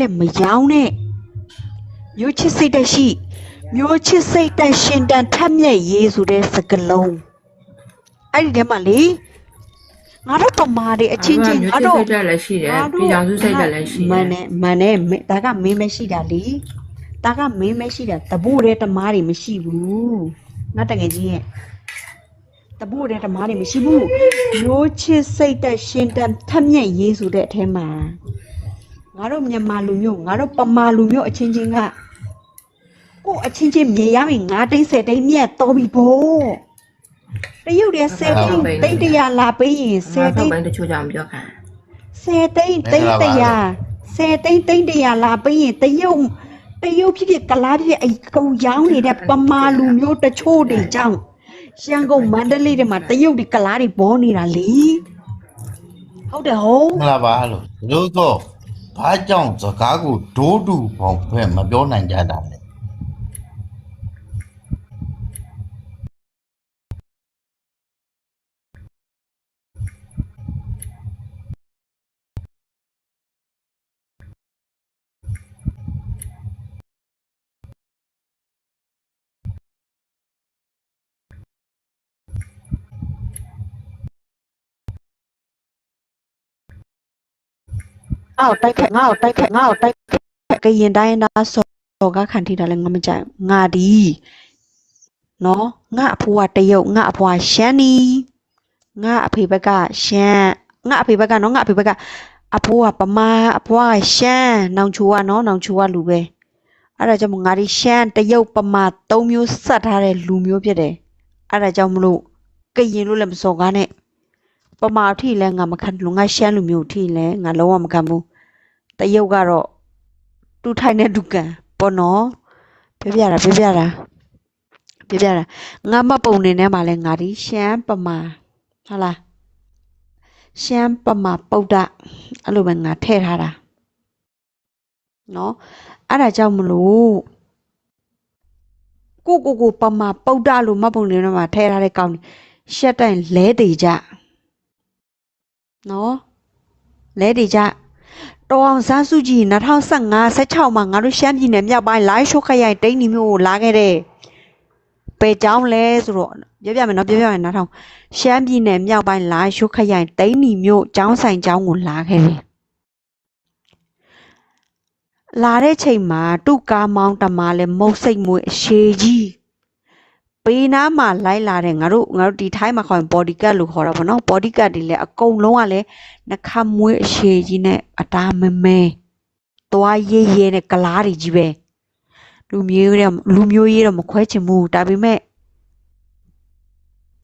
လေမယောင်းနဲ့မျိုးချစ်စိတ်တက်ရှိမျိုးချစ်စိတ်တက်ရှင်တန်ထက်မြက်ရေးဆိုတဲ့စကလုံးအဲ့ဒီထဲမှာလေငါတို့ပမာတွေအချင်းချင်းငါတို့စိတ်တက်လည်းရှိတယ်ပြည်တော်စုစိတ်တက်လည်းရှိတယ်မှန်နဲ့ဒါကမင်းမရှိတာလေဒါကမင်းမရှိတာတပုတဲ့တမားတွေမရှိဘူးငါတကယ်ကြီးရဲ့တပုတဲ့တမားတွေမရှိဘူးမျိုးချစ်စိတ်တက်ရှင်တန်ထက်မြက်ရေးဆိုတဲ့အထဲမှာငါတို့မြန်မာလူမျိုးငါတို့ပမာလူမျိုးအချင်းချင်းကကိုအချင်းချင်းမြေရရင်9သိန်း10သိန်းမြတ်တော်ပြီဗောတရုတ်တဲ့10သိန်း100လာပေးရင်10သိန်းတချို့ကြောင့်ပြောခံ10သိန်း100 10သိန်း100လာပေးရင်တရုတ်ဖြစ်ကလားဖြစ်အကုန်ရောင်းနေတဲ့ပမာလူမျိုးတချို့တွေကြောင့်ရှမ်းကုန်မန္တလေးတွေမှာတရုတ်တွေကလားတွေပေါ်နေတာလေဟုတ်တယ်ဟုတ်မလားပါလို့တို့တော့ဘာကြောင့်စကားကိုဒိုးတူပေါင်းဖက်မပြောနိုင်ကြတာလဲတိုက်ခက်ကရင်တိုင်းသားစော်ကခံထိတာလည်းငါမကြိုက်ငါဒီနော်ငါအဖိုးကတရုတ်ငါအဖွာရှမ်းနီငါအဖေဘက်ကရှမ်းငါအဖေဘက်ကနော်ငါအဖေဘက်ကအဖိုးကပမာအဖွားကရှမ်းနောင်ချိုကနော်နောင်ချိုကလူပဲအဲ့ဒါကြောင့်ငါဒီရှမ်းတရုတ်ပမာ3မျိုးဆက်ထားတဲ့လူမျိုးဖြစ်တယ်အဲ့ဒါကြောင့်မလို့ကရင်လို့လည်းမစော်ကားနဲ့ပမာအထိလည်းငါမခံလို့ငါရှမ်းလူမျိုးအထိလည်းငါလုံးဝမခံဘူးတရုတ်ကတော့တူထိုင်တဲ့ဒုကန်ပေါ့နော်ပြပြတာငါမပုံနေထဲမှာလဲငါဒီရှမ်းပမာဟုတ်လားရှမ်းပမာပုဒ္ဒအဲ့လိုပဲငါထည့်ထားတာနော်အဲ့ဒါကြောင့်မလို့ကိုပမာပုဒ္ဒလို့မပုံနေထဲမှာထည့်ထားတဲ့ကောင်ရှက်တိုင်လဲတည်ကြနော်လဲတည်ကြတော်အောင်စားစုကြည်2015 16မှာငါတို့ရှမ်းပြည်နယ်မြောက်ပိုင်းလိုင်းရှိုးခရိုင်တိန်းနီမျိုးကိုလာခဲ့တယ်။ပဲကြောင်းလဲဆိုတော့ပြောပြမယ်နော်နောက်ထောင်ရှမ်းပြည်နယ်မြောက်ပိုင်းလိုင်းရှိုးခရိုင်တိန်းနီမျိုးကျောင်းဆိုင်ကျောင်းကိုလာခဲ့တယ်။လာတဲ့ချိန်မှာတုကားမောင်းတမလဲမုတ်စိတ်မွေးအရှိကြီးပေးနားမှာလိုက်လာတဲ့ငါတို့ဒီထိုင်းမှာခေါ်ရင် body guard လို့ခေါ်တာပေါ့နော် body guard တွေလည်းအကုန်လုံးကလည်းနှခမ်းမွေးအရှိကြီးနဲ့အတားမဲသွားရေးနဲ့ကလားတွေကြီးပဲလူမျိုးရေးတော့မခွဲချင်ဘူးဒါပေမဲ့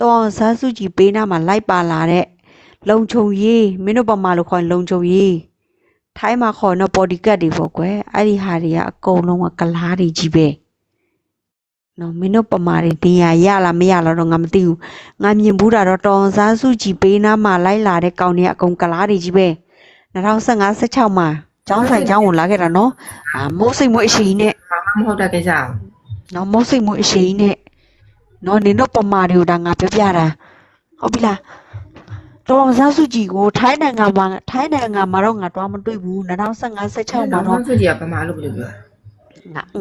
တော်ဆန်းစုကြည်ပေးနားမှာလိုက်ပါလာတဲ့လုံခြုံရေးမင်းတို့ပမာလို့ခေါ်ရင်လုံခြုံရေးထိုင်းမှာခေါ်တော့ body guard တွေပေါ့ကွယ်အဲ့ဒီဟာတွေကအကုန်လုံးကကလားတွေကြီးပဲနော်မင်းတို့ပမာတွေတရားရလားမရလားတော့ငါမသိဘူးငါမြင်ဘူးတာတော့တော်စားစုကြည်ပေးနားမှာလိုက်လာတဲ့ကောင်တွေအကုန်ကလားတွေကြီးပဲ2015 16မှာကျောင်းဆိုင်ကျောင်းကိုလာခဲ့တာနော်မိုးစိတ်မွေးအရှိနဲ့မဟုတ်တဲ့ကိစ္စနော်မိုးစိတ်မွေးအရှိနဲ့နော်နင်တို့ပမာတွေကိုဒါငါပြောပြတာဟုတ်ပြီလားတော်စားစုကြည်ကိုထိုင်းနိုင်ငံမှာတော့ငါတော့မတွေ့ဘူး2015 16မှာတော့စုကြည်ကပမာလို့ပြော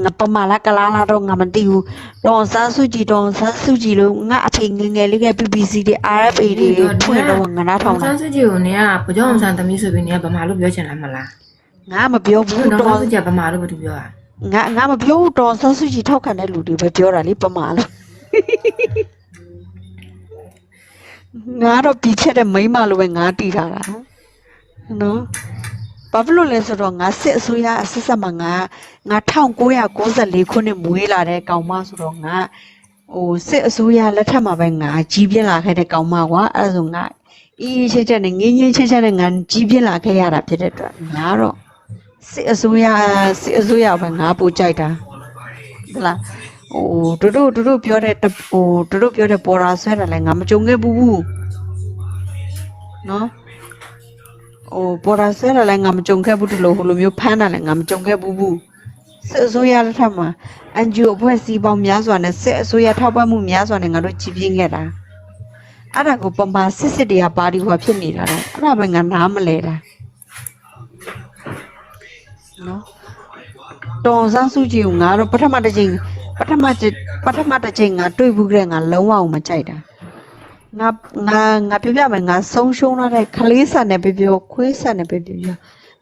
ငါပမာလာကလာလာတော့ငါမသိဘူးတော်ဆန်းစုကြည်လို့ငါအဖေငယ်လေးက BBC တွေ RFA တွေဖွင့်တော့ငါနားထောင်တာဆန်းစုကြည်ကိုနင်ကဗကြောင်ဆန်းသမီးဆိုပြီးနင်ကပမာလို့ပြောချင်လားမလားငါမပြောဘူးတော်စုကြည်ပမာလို့ဘာသူပြောငါမပြောဘူးတော်ဆန်းစုကြည်ထောက်ခံတဲ့လူတွေပဲပြောတာလေပမာလို့ငါတော့ပြီးချက်တဲ့မိမလိုပဲငါတီးထားတာနော်ဘာဖြစ်လို့လဲဆိုတော့ငါစစ်အစိုးရအစစ်ဆက်မှာငါ1994ခုနှစ်မွေးလာတဲ့ကောင်မဆိုတော့ငါစစ်အစိုးရလက်ထက်မှာပဲငါကြီးပြင်းလာခဲ့တဲ့ကောင်မကွာအဲ့ဒါဆိုငါအေးချစ်ချက်နဲ့ငင်းချစ်ချက်နဲ့ငါကြီးပြင်းလာခဲ့ရတာဖြစ်တဲ့အတွက်ငါတော့စစ်အစိုးရပဲငါပိုကြိုက်တာဟုတ်လားတို့ပြောတဲ့ပေါ်ရာဆွဲတာလည်းငါမကြုံခဲ့ဘူးနော်ပေါ်ရာဆဲလာလည်းငါမကြုံခဲ့ဘူးတလို့ဟိုလိုမျိုးဖမ်းတာလည်းငါမကြုံခဲ့ဘူးစစ်အစိုးရလက်ထက်မှာအန်ဂျူအဖွဲ့စီပေါင်းများစွာနဲ့စစ်အစိုးရထောက်ပံ့မှုများစွာနဲ့ငါတို့ကြီးပြင်းခဲ့တာအဲ့ဒါကိုပမာစစ်တွေကပါတီဟောဖြစ်နေတာတော့အဲ့ဒါပဲငါနားမလဲတာ နော်တော်စန်းစုကြည်ကိုငါတော့ပထမတစ်ချိန်ငါတွေ့ဘူးကြတဲ့ငါလုံးဝမကြိုက်တာငါပြောပြမယ်ငါဆုံးရှုံးရတဲ့ခလေးဆန်နဲ့ပြောခွေးဆန်နဲ့ပြော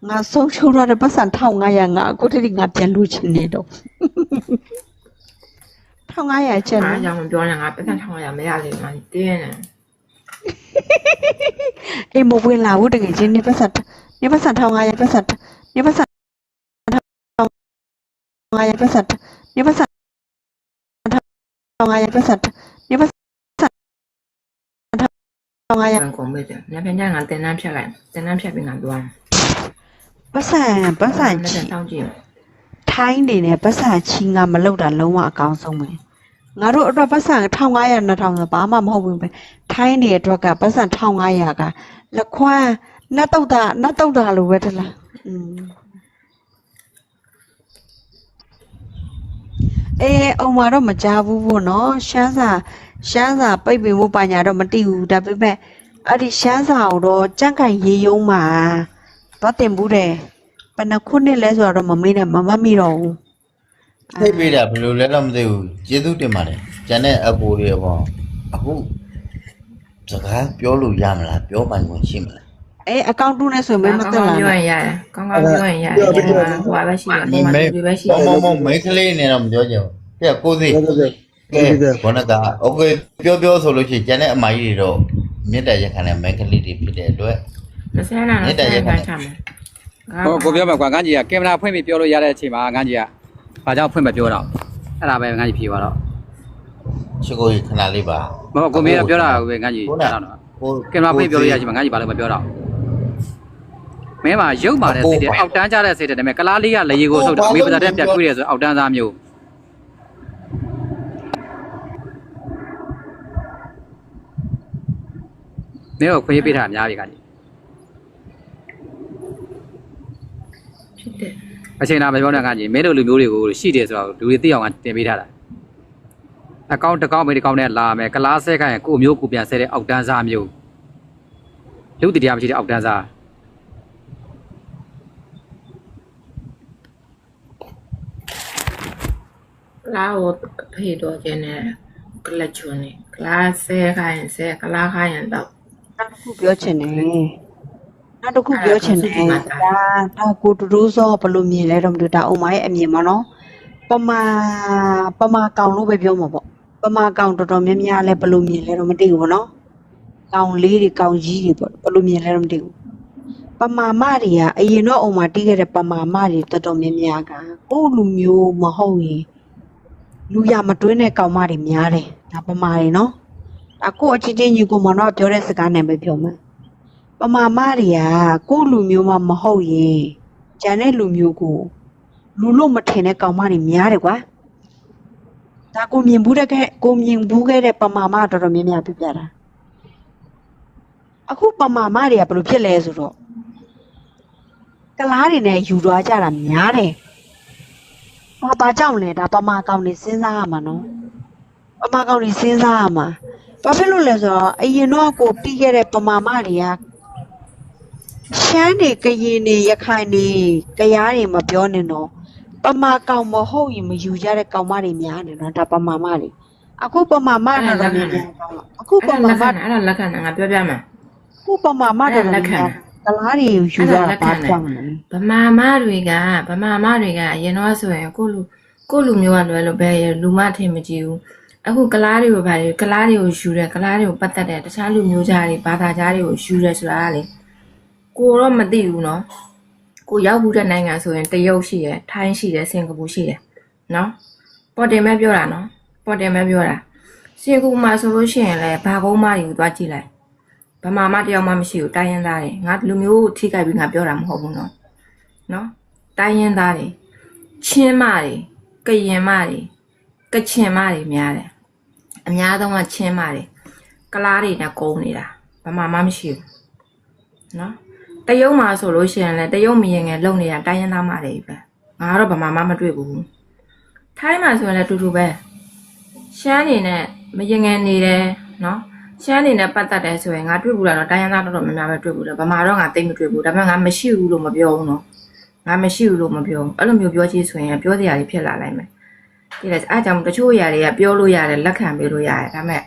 ငါဆုံးရှုံးရတဲ့ပတ်စံ1500ငါအခုတည်းငါပြန်လူချင်နေတော့1500ကျန် အားကြောင့်မပြောနဲ့ငါပတ်သက်ထောင်းရမရလေငါတင်းနေ အေးမဝင်လာဘူးတကယ်ချင်းနေပတ်စံ1500ပတ်စံနေပတ်စံ1500ပတ်စံနေပတ်စံ1500ပတ်စံနေပတ်စံ1500 ဘန်ကုန်မဲ့တယ်ညပြန်ညငါတင်နှမ်းဖြတ်လိုက်တင်နှမ်းဖြတ်ပြီးငါသွား ပတ်စံ မ ချီ နဲ့တောင်းကြည့် ထိုင်းနေနဲ့ပတ်စံချီငါမလောက်တာလုံးဝအကောင်းဆုံးပဲငါတို့အတွက်ပတ်စံ1500 2000ဆိုဘာမှမဟုတ်ဘူးပဲထိုင်းနေအတွက်ကပတ်စံ1500ကလက်ခွမ်းနတ်တုတ်တာလိုပဲတလားအောင်မတော့မကြဘူးပေါ့နော်ရှမ်းစာပိတ်ပင်ဖို့ပါညာတော့မသိဘူးဒါပေမဲ့အဲ့ဒီရှမ်းစာကိုတော့ကြန့်ခိုင်ရေးယုံမှာသွားတင်ဘူးတယ်ဘယ်နှခုနှစ်လဲဆိုတော့မမေးနဲ့မမိတော့ဘူး သိပေးတာဘယ်လိုလဲတော့မသိဘူးကျေးဇူးတင်ပါတယ်ကျန်တဲ့အပူတွေပေါ့အခုစကားပြောလို့ရမလားပြောပိုင်ခွင့်ရှိမလား အကောင့်တူးနဲ့ဆိုရင်မတက်လာ ပြောရင်ရတယ်ကောင်းပြောရင်ရတယ်ဟိုပဲရှိတယ်ဒီမှာဒီပဲရှိတယ် မမိန်းကလေးနေတော့မပြောချင်ဘူးပြကိုသိဘောနကโอเคပြောဆိုလို့ရှိရင်ကျန်တဲ့အမကြီးတွေတော့မြင့်တဲ့ရခံတဲ့မိန်းကလေးတွေဖြစ်တဲ့အတွက် 20နာနဲ့ဆက်ခံချမယ် ကိုပြောမှာကွာငန်းကြီးကကင်မရာဖွင့်ပြီးပြောလို့ရတဲ့အချိန်မှာငန်းကြီးကဘာကြောင့်ဖွင့်မပြောတော့အဲ့ဒါပဲငန်းကြီးဖြေပါတော့ ရှိကိုခဏလေးပါ မဟုတ်ကိုမေးပြောတာပဲငန်းကြီးအဲ့ဒါတော့ကင်မရာဖွင့်ပြောလို့ရချိန်မှာငန်းကြီးဘာလို့မပြောတော့မင်းမှာရုပ်ပါတယ်စိတ်တယ်အောက်တန်းကြတဲ့စိတ်တယ်ဒါပေမဲ့ကလားလေးကလေရီကိုဆုပ်တယ်အမေပစာတက်ပြတ်တွေးတယ်ဆိုအောက်တန်းသားမျိုးမင်းကိုခွင့်ပေးထားအများကြီးကကြီး ဖြစ်တယ် အချိန်နာမပြောနဲ့ငန်းကြီးမင်းတို့လူမျိုးတွေကိုရှိတယ်ဆိုတော့လူတွေသိအောင်ကတင်ပေးထားတာအကောင့်တစ်ကောင့်မေးတစ်ကောင့်နဲ့လာမယ်ကလားဆဲခိုင်းကိုမျိုးကိုပြန်ဆဲတဲ့အောက်တန်းစားမျိုးလူတရားမရှိတဲ့အောက်တန်းစား လာဟိုဖေးတော့ကျင်းနေကလချွန်းနေကလာဆဲခိုင်းဆဲကလာခိုင်းတော့ နောက်တစ်ခုပြောချင်တယ်ဒါကိုတူတူစောဘလို့မြင်လဲတော့မသိဒါအုံမရဲ့အမြင်ပါနော်ပမာကောင်လို့ပဲပြောမှာပေါ့ပမာကောင်တော်တော်များများလဲဘလို့မြင်လဲတော့မသိဘူးပေါ့နော်ကောင်လေးတွေကောင်ကြီးတွေပေါ့ဘလို့မြင်လဲတော့မသိဘူးပမာမတွေကအရင်တော့အုံမတီးခဲ့တဲ့ပမာမတွေတော်တော်များများကကိုလူမျိုးမဟုတ်ရင်လူရမတွင်းတဲ့ကောင်မတွေများတယ်ဒါပမာတွေနော်အခုအချင်းချင်းညီကိုမတော့ပြောတဲ့စကားနဲ့ပဲပြောမယ်ပမာမတွေကကိုလူမျိုးမှမဟုတ်ရင်ကျန်တဲ့လူမျိုးကိုလူလို့မထင်တဲ့ကောင်မတွေများတယ်ကွာဒါကိုမြင်ဘူးခဲ့တဲ့ပမာမတော်တော်များများပြပြတာအခုပမာမတွေကဘယ်လိုဖြစ်လဲဆိုတော့ကလားတွေနဲ့ယူသွားကြတာများတယ်ဘာကြောင့်လဲဒါပမာကောင်တွေစဉ်းစားရမှာနော်ပမာကောင်တွေစဉ်းစားရမှာဘာဖြစ်လို့လဲဆိုတော့အရင်တော့ကိုပြီးခဲ့တဲ့ပမာမတွေကရှမ်းတွေကရင်တွေရခိုင်တွေကရားတွေမပြောနဲ့တော့ပမာကောင်မဟုတ်ရင်မယူကြတဲ့ကောင်မတွေများတယ်နော်ဒါပမာမတွေအခုပမာမတော်တော်များများအခုပမာမ အဲ့ဒါလက်ခံငါပြောပြမယ် ခုပမာမတော်တော်များများကလားတွေယူရတာဘာကြောင့်လဲ ဗမာမတွေကအရင်တော့ဆိုရင်ကိုလူမျိုးကလွယ်လို့ပဲလူမထင်မကြည့်ဘူးအခုကလားတွေကိုဗါကလားတွေကိုယူတယ်ကလားတွေကိုပတ်သက်တယ်တခြားလူမျိုးသားတွေဘာသာကြားတွေကိုယူတယ်ဆိုတာလေကိုတော့မသိဘူးနော်ကိုရောက်ဘူးတဲ့နိုင်ငံဆိုရင်တရုတ်ရှိတယ်ထိုင်းရှိတယ်စင်ကာပူရှိတယ်နော်ပေါ်တင်မဲ့ပြောတာနော်ပေါ်တင်မဲ့ပြောတာစင်ကာပူမှာဆိုလို့ရှိရင်လည်းဘာကုန်းမတွေကိုသွားကြည့်လိုက်ဗမာမတယောက်မှမရှိဘူးတိုင်းရင်းသားတွေငါလူမျိုးထိခိုက်ပြီးငါပြောတာမဟုတ်ဘူးနော်တိုင်းရင်းသားတွေချင်းမတွေကရင်မတွေကချင်မတွေများတယ်အများဆုံးကချင်းမတွေကလားတွေနဲ့ကုန်းနေတာဗမာမမရှိဘူးနော်တရုတ်မှာဆိုလို့ရှိရင်လည်းတရုတ်မရင်ငယ်လုံနေတာတိုင်းရင်းသားမတွေပဲငါကတော့ဗမာမမတွေ့ဘူးထိုင်းမှာဆိုရင်လည်းတူတူပဲရှမ်းနေနဲ့မရင်ငယ်နေတယ်နော်ရှမ်းနေနဲ့ပတ်သက်တယ်ဆိုရင်ငါတွေ့ဘူးလားတော့တိုင်းရင်းသားတော်တော်များများပဲတွေ့ဘူးလေဗမာတော့ငါသိမတွေ့ဘူးဒါပေမဲ့ငါမရှိဘူးလို့မပြောဘူးနော် ငါမရှိဘူးလို့မပြောဘူးအဲ့လိုမျိုးပြောချင်ဆိုရင်ပြောစရာတွေဖြစ်လာနိုင်မယ်ဒီလေအားကြောင့်တချို့ຢာတွေကပြောလို့ရတယ်လက်ခံပေးလို့ရတယ်ဒါပေမဲ့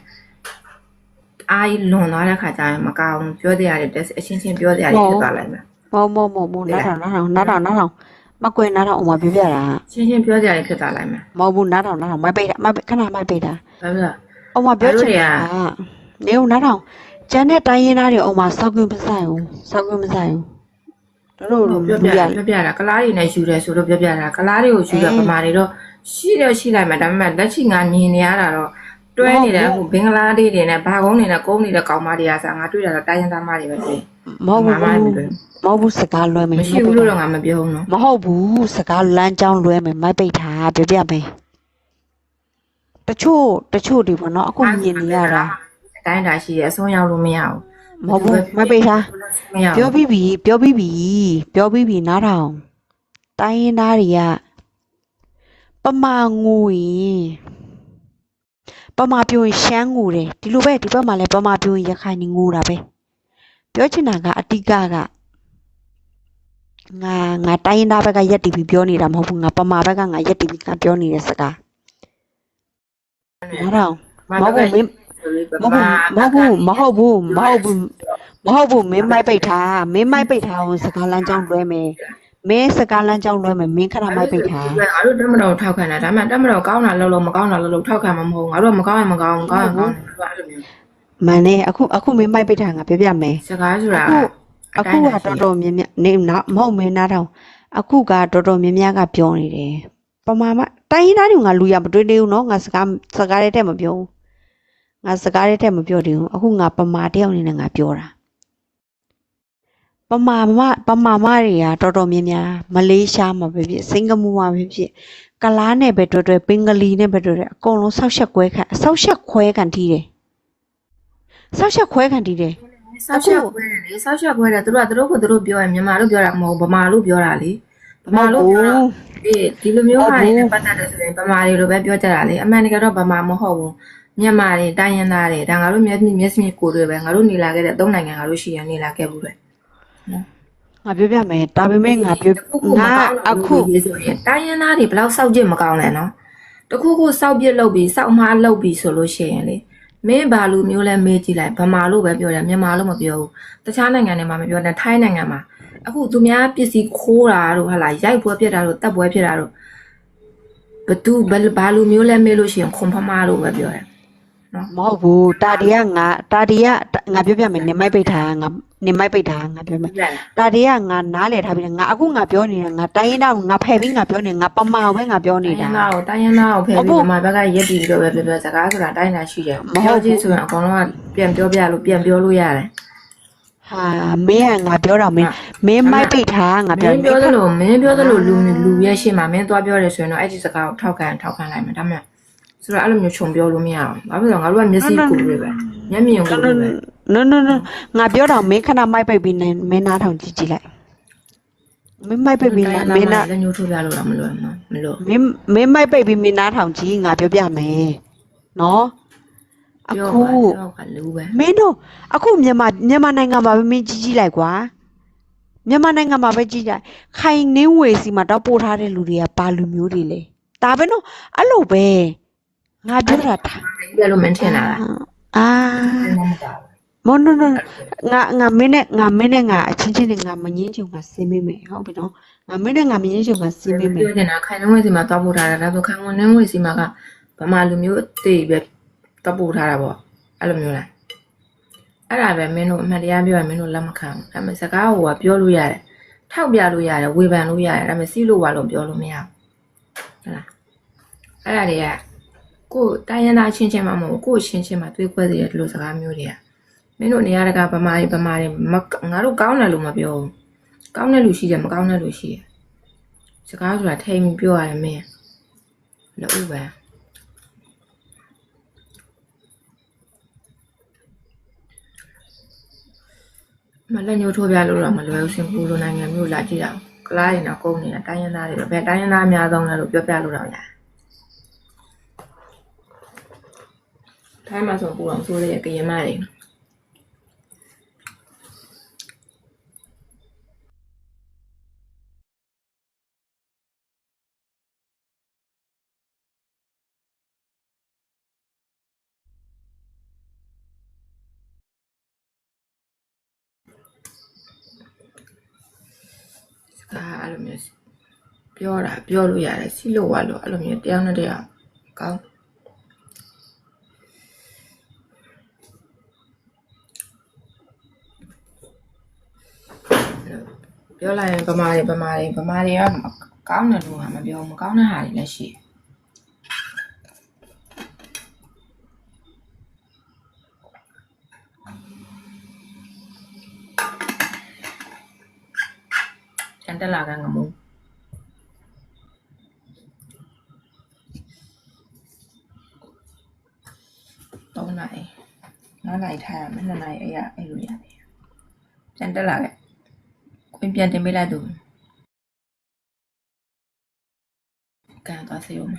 အားလွန်သွားတဲ့ခါကျရင်မကောင်းပြောစရာတွေအချင်းချင်းပြောစရာတွေဖြစ်သွားလိုက်မယ် မောနားထောင်မကွယ်နားထောင်အောင်မပြပြတာ ချင်းချင်းပြောစရာတွေဖြစ်သွားလိုက်မယ် မဟုတ်ဘူးနားထောင်မိုက်ပိတ်တာခဏမိုက်ပိတ်တာ ဘာဖြစ်လဲ အောင်မပြောချင်တာနေဦးနားထောင်ကျန်တဲ့တိုင်းရင်းသားတွေအောင်မစောက်ကွင်းမဆိုင်ဘူးတို့ ပြောပြတာကလားတွေနဲ့ယူတယ်ဆိုတော့ပြောပြတာကလားတွေကိုယူတာပမာတွေတော့ရှိလိုက်မယ်ဒါပေမဲ့လက်ရှိငါမြင်နေရတာတော့တွဲနေတဲ့အခုဘင်္ဂလားဒေ့ရှ်တွေနဲ့ဘာကုန်းတွေနဲ့ကုန်းနေတဲ့ကောင်မတွေကစားငါတွေ့တာတော့တိုင်းရင်းသားမတွေပဲတွေ့ မဟုတ်ဘူးစကားလွဲမယ် မရှိဘူးလို့တော့ငါမပြောဘူးနော် မဟုတ်ဘူးစကားလမ်းကြောင်းလွဲမယ်မိုက်ပိတ်တာပြောပြမယ်တချို့ဒီပေါ့နော်အခုမြင်နေရတာ အတိုင်းတာရှိတယ်အဆုံးရောက်လို့မရဘူး မဟုတ်ဘူးမိုက်ပိတ်တာပြောပြီးပြီနားထောင်တိုင်းရင်းသားတွေကပမာငူရင်ပမာပြိုရင်ရှမ်းငူတယ်ဒီလိုပဲဒီဘက်မှာလည်းပမာပြိုရင်ရခိုင်နေငူတာပဲပြောချင်တာကအတိကကငါတိုင်းရင်းသားဘက်ကရက်တီပြီးပြောနေတာမဟုတ်ဘူးငါပမာဘက်ကငါရက်တီပြီးငါပြောနေတဲ့စကားနားထောင်မဟုတ်ဘူးမင်းမိုက်ပိတ်ထားအောင်စကားလမ်းကြောင်းလွဲမယ်မင်းစကားလမ်းကြောင်းလွဲမယ်မင်းခဏမိုက်ပိတ်ထား ငါတို့တမတော်ထောက်ခံတာဒါမှတမတော်ကောင်းတာလုံးမကောင်းတာလုံးထောက်ခံမှာမဟုတ်ငါတို့မကောင်းရင်မကောင်းကောင်းအဲ့လိုမျိုး မန်နဲ့အခုမင်းမိုက်ပိတ်ထားငါပြောပြမယ် စကားဆိုတာ အခုကတော်တော်များများနေမဟုတ်မင်းနားထောင်အခုကတော်တော်များများကပြောနေတယ်ပမာမတိုင်းရင်းသားတွေငါလူရမတွေ့သေးဘူးနော်ငါစကားတွေတဲ့မပြောဘူးငါစကားတွေတဲ့မပြောသေးဘူးအခုငါပမာတယောက်နေနဲ့ငါပြောတာပမာမတွေကတော်တော်များများမလေးရှားမှာပဲဖြစ်စင်ကာပူမှာပဲဖြစ်ကလားနဲ့ပဲတွေ့ပင်ဂလီနဲ့ပဲတွေ့အကုန်လုံးဆောက်ရှက်ခွဲခံထီးတယ်ဆောက်ရှက်ခွဲတယ် ဆောက်ချက်ခွဲတယ်သူတို့ပြောရင်မြန်မာလို့ပြောတာမဟုတ်ဗမာလို့ပြောတာလေဗမာလို့ပြောတာဒီလိုမျိုးဟာတွေနဲ့ပတ်သက်တယ်ဆိုရင်ဗမာတွေလိုပဲပြောကြတာလေအမှန်တကယ်တော့ဗမာမဟုတ်ဘူးမြန်မာတွေတိုင်းရင်းသားတွေဒါငါတို့မျက်စိကိုတွေပဲငါတို့နေလာခဲ့တဲ့၃နိုင်ငံငါတို့ရှိရနေလာခဲ့ဘူးလေနော် ငါပြောပြမယ်ဒါပေမဲ့ငါအခုဆိုရင်တိုင်းရင်းသားတွေဘယ်လောက်စောက်ကြည့်မကောင်းလဲနော်တခုခုစောက်ပြစ်လုပ်ပြီးစောက်မှားလုပ်ပြီးဆိုလို့ရှိရင်လေမင်းဘာလူမျိုးလဲမေးကြည့်လိုက်ဗမာလို့ပဲပြောတယ်မြန်မာလို့မပြောဘူးတခြားနိုင်ငံတွေမှာမပြောနဲ့ထိုင်းနိုင်ငံမှာအခုသူများပစ္စည်းခိုးတာတို့ဟာလာရိုက်ပွဲပြစ်တာတို့တပ်ပွဲဖြစ်တာတို့ဘာလူမျိုးလဲမေးလို့ရှိရင်ခွန်ဖမားလို့ပဲပြောတယ်နော် မဟုတ်ဘူးတာဒီကငါပြောပြမယ်နေမိုက်ပိတ်ထားငါပြောမယ်တာဒီကငါနားလေထားပြီးငါအခုငါပြောနေတာငါတိုင်းရင်းသားငါဖယ်ပြီးငါပြောနေငါပမာပဲငါပြောနေတာ တိုင်းရင်းသားကိုဖယ်ပြီးဗမာဘက်ကရက်တီပြီးတော့ပဲပြောစကားဆိုတာတိုင်းတာရှိတယ်မဟုတ်ကြီးဆိုရင်အကောင်လုံးကပြန်ပြောလို့ရတယ် ဟာမင်းကငါပြောတော့မင်းမိုက်ပိတ်ထားငါပြော မင်းပြောသလိုလူရဲ့ရှေ့မှာမင်းသွားပြောတယ်ဆိုရင်တော့အဲ့ဒီစကားကိုထောက်ခံလိုက်မယ်ဒါမှမဟုတ်ဆိုတော့အဲ့လိုမျိုးခြုံပြောလို့မရအောင်ဘာဖြစ်လို့ငါတို့ကမျက်စိကိုတွေပဲမျက်မြင်ကိုတွေပဲ no ငါပြောတော့မင်းခဏမိုက်ပိတ်ပြီးနေမင်းနားထောင်ကြည့်လိုက်မင်းမိုက်ပိတ်ပြီးမင်းနား လက်ညှိုးထိုးပြလို့တော့မလွယ်နော်မလို့ မင်းမိုက်ပိတ်ပြီးမင်းနားထောင်ကြည့်ငါပြောပြမယ်နော်အခုလူပဲ မင်းတို့အခုမြန်မာနိုင်ငံမှာပဲမင်းကြည့်လိုက်ကွာမြန်မာနိုင်ငံမှာပဲကြည့်ကြခိုင်နှင်းဝေစီမှာတော့ပို့ထားတဲ့လူတွေကဘာလူမျိုးတွေလဲဒါပဲနော်အဲ့လိုပဲငါပြောတာ ပြလို့မင်းထင်တာလား အာမနော်ငါမင်းနဲ့ငါအချင်းချင်းနဲ့ငါမငင်းချင်ငါစင်းမိမယ်ဟုတ်ပြီနော်ငါမင်းနဲ့ငါမငင်းချင်ငါစင်းမိမယ် ပြောနေတာခိုင်နှင်းဝေစီမှာသွားပို့ထားတာဒါဆိုခိုင်နှင်းဝေစီမှာကဗမာလူမျိုးအသေးပဲသွားပို့ထားတာပေါ့အဲ့လိုမျိုးလားအဲ့ဒါပဲမင်းတို့အမှန်တရားပြောရင်မင်းတို့လက်မခံဘူးဒါပေမဲ့စကားကိုကပြောလို့ရတယ်ထောက်ပြလို့ရတယ်ဝေဖန်လို့ရတယ်ဒါပေမဲ့စီးလို့ပါလို့ပြောလို့မရဘူးဟုတ်လားအဲ့ဒါတွေကကိုတိုင်းရင်းသားချင်းချင်းမှမဟုတ်ကိုချင်းမှတွေးခွဲစေတဲ့ဒီလိုစကားမျိုးတွေကမင်းတို့နေရာတကာဗမာတွေငါတို့ကောင်းတယ်လို့မပြောဘူးကောင်းတဲ့လူရှိတယ်မကောင်းတဲ့လူရှိတယ်စကားဆိုတာထိမ်ပြောရတယ်မင်းလို့ဥပဲမလည်းညှို့ထိုးပြလို့တော့မလွယ်ဘူးစင်ပူလိုနိုင်ငံမျိုးလာကြည့်တာကလားရင်တော့ကုန်နေတာတိုင်းရင်းသားတွေပဲဘယ်တိုင်းရင်းသားအများဆုံးလဲလို့ပြောပြလို့တော့ရတယ်ထိုင်းမှာဆိုပူအောင်ဆိုးတဲ့ကရင်မတွေ ကားအဲ့လိုမျိုးပြောတာပြောလို့ရတယ်စီလို့ဝါလို့အဲ့လိုမျိုးတယောက်နဲ့တယောက်ကောင်းပြောလိုက်ရင်ဗမာတွေကကောင်းတယ်လို့ကမပြောမကောင်းတဲ့ဟာတွေလည်းရှိကျန်တက်လာကငမိုး3 နာရီ9 နာရီထိုင်ရမယ်2 နာရီအဲ့လိုရတယ်ကျန်တက်လာခဲ့ခွင့်ပြန်တင်ပေးလိုက်သူကန်သွားစေဦး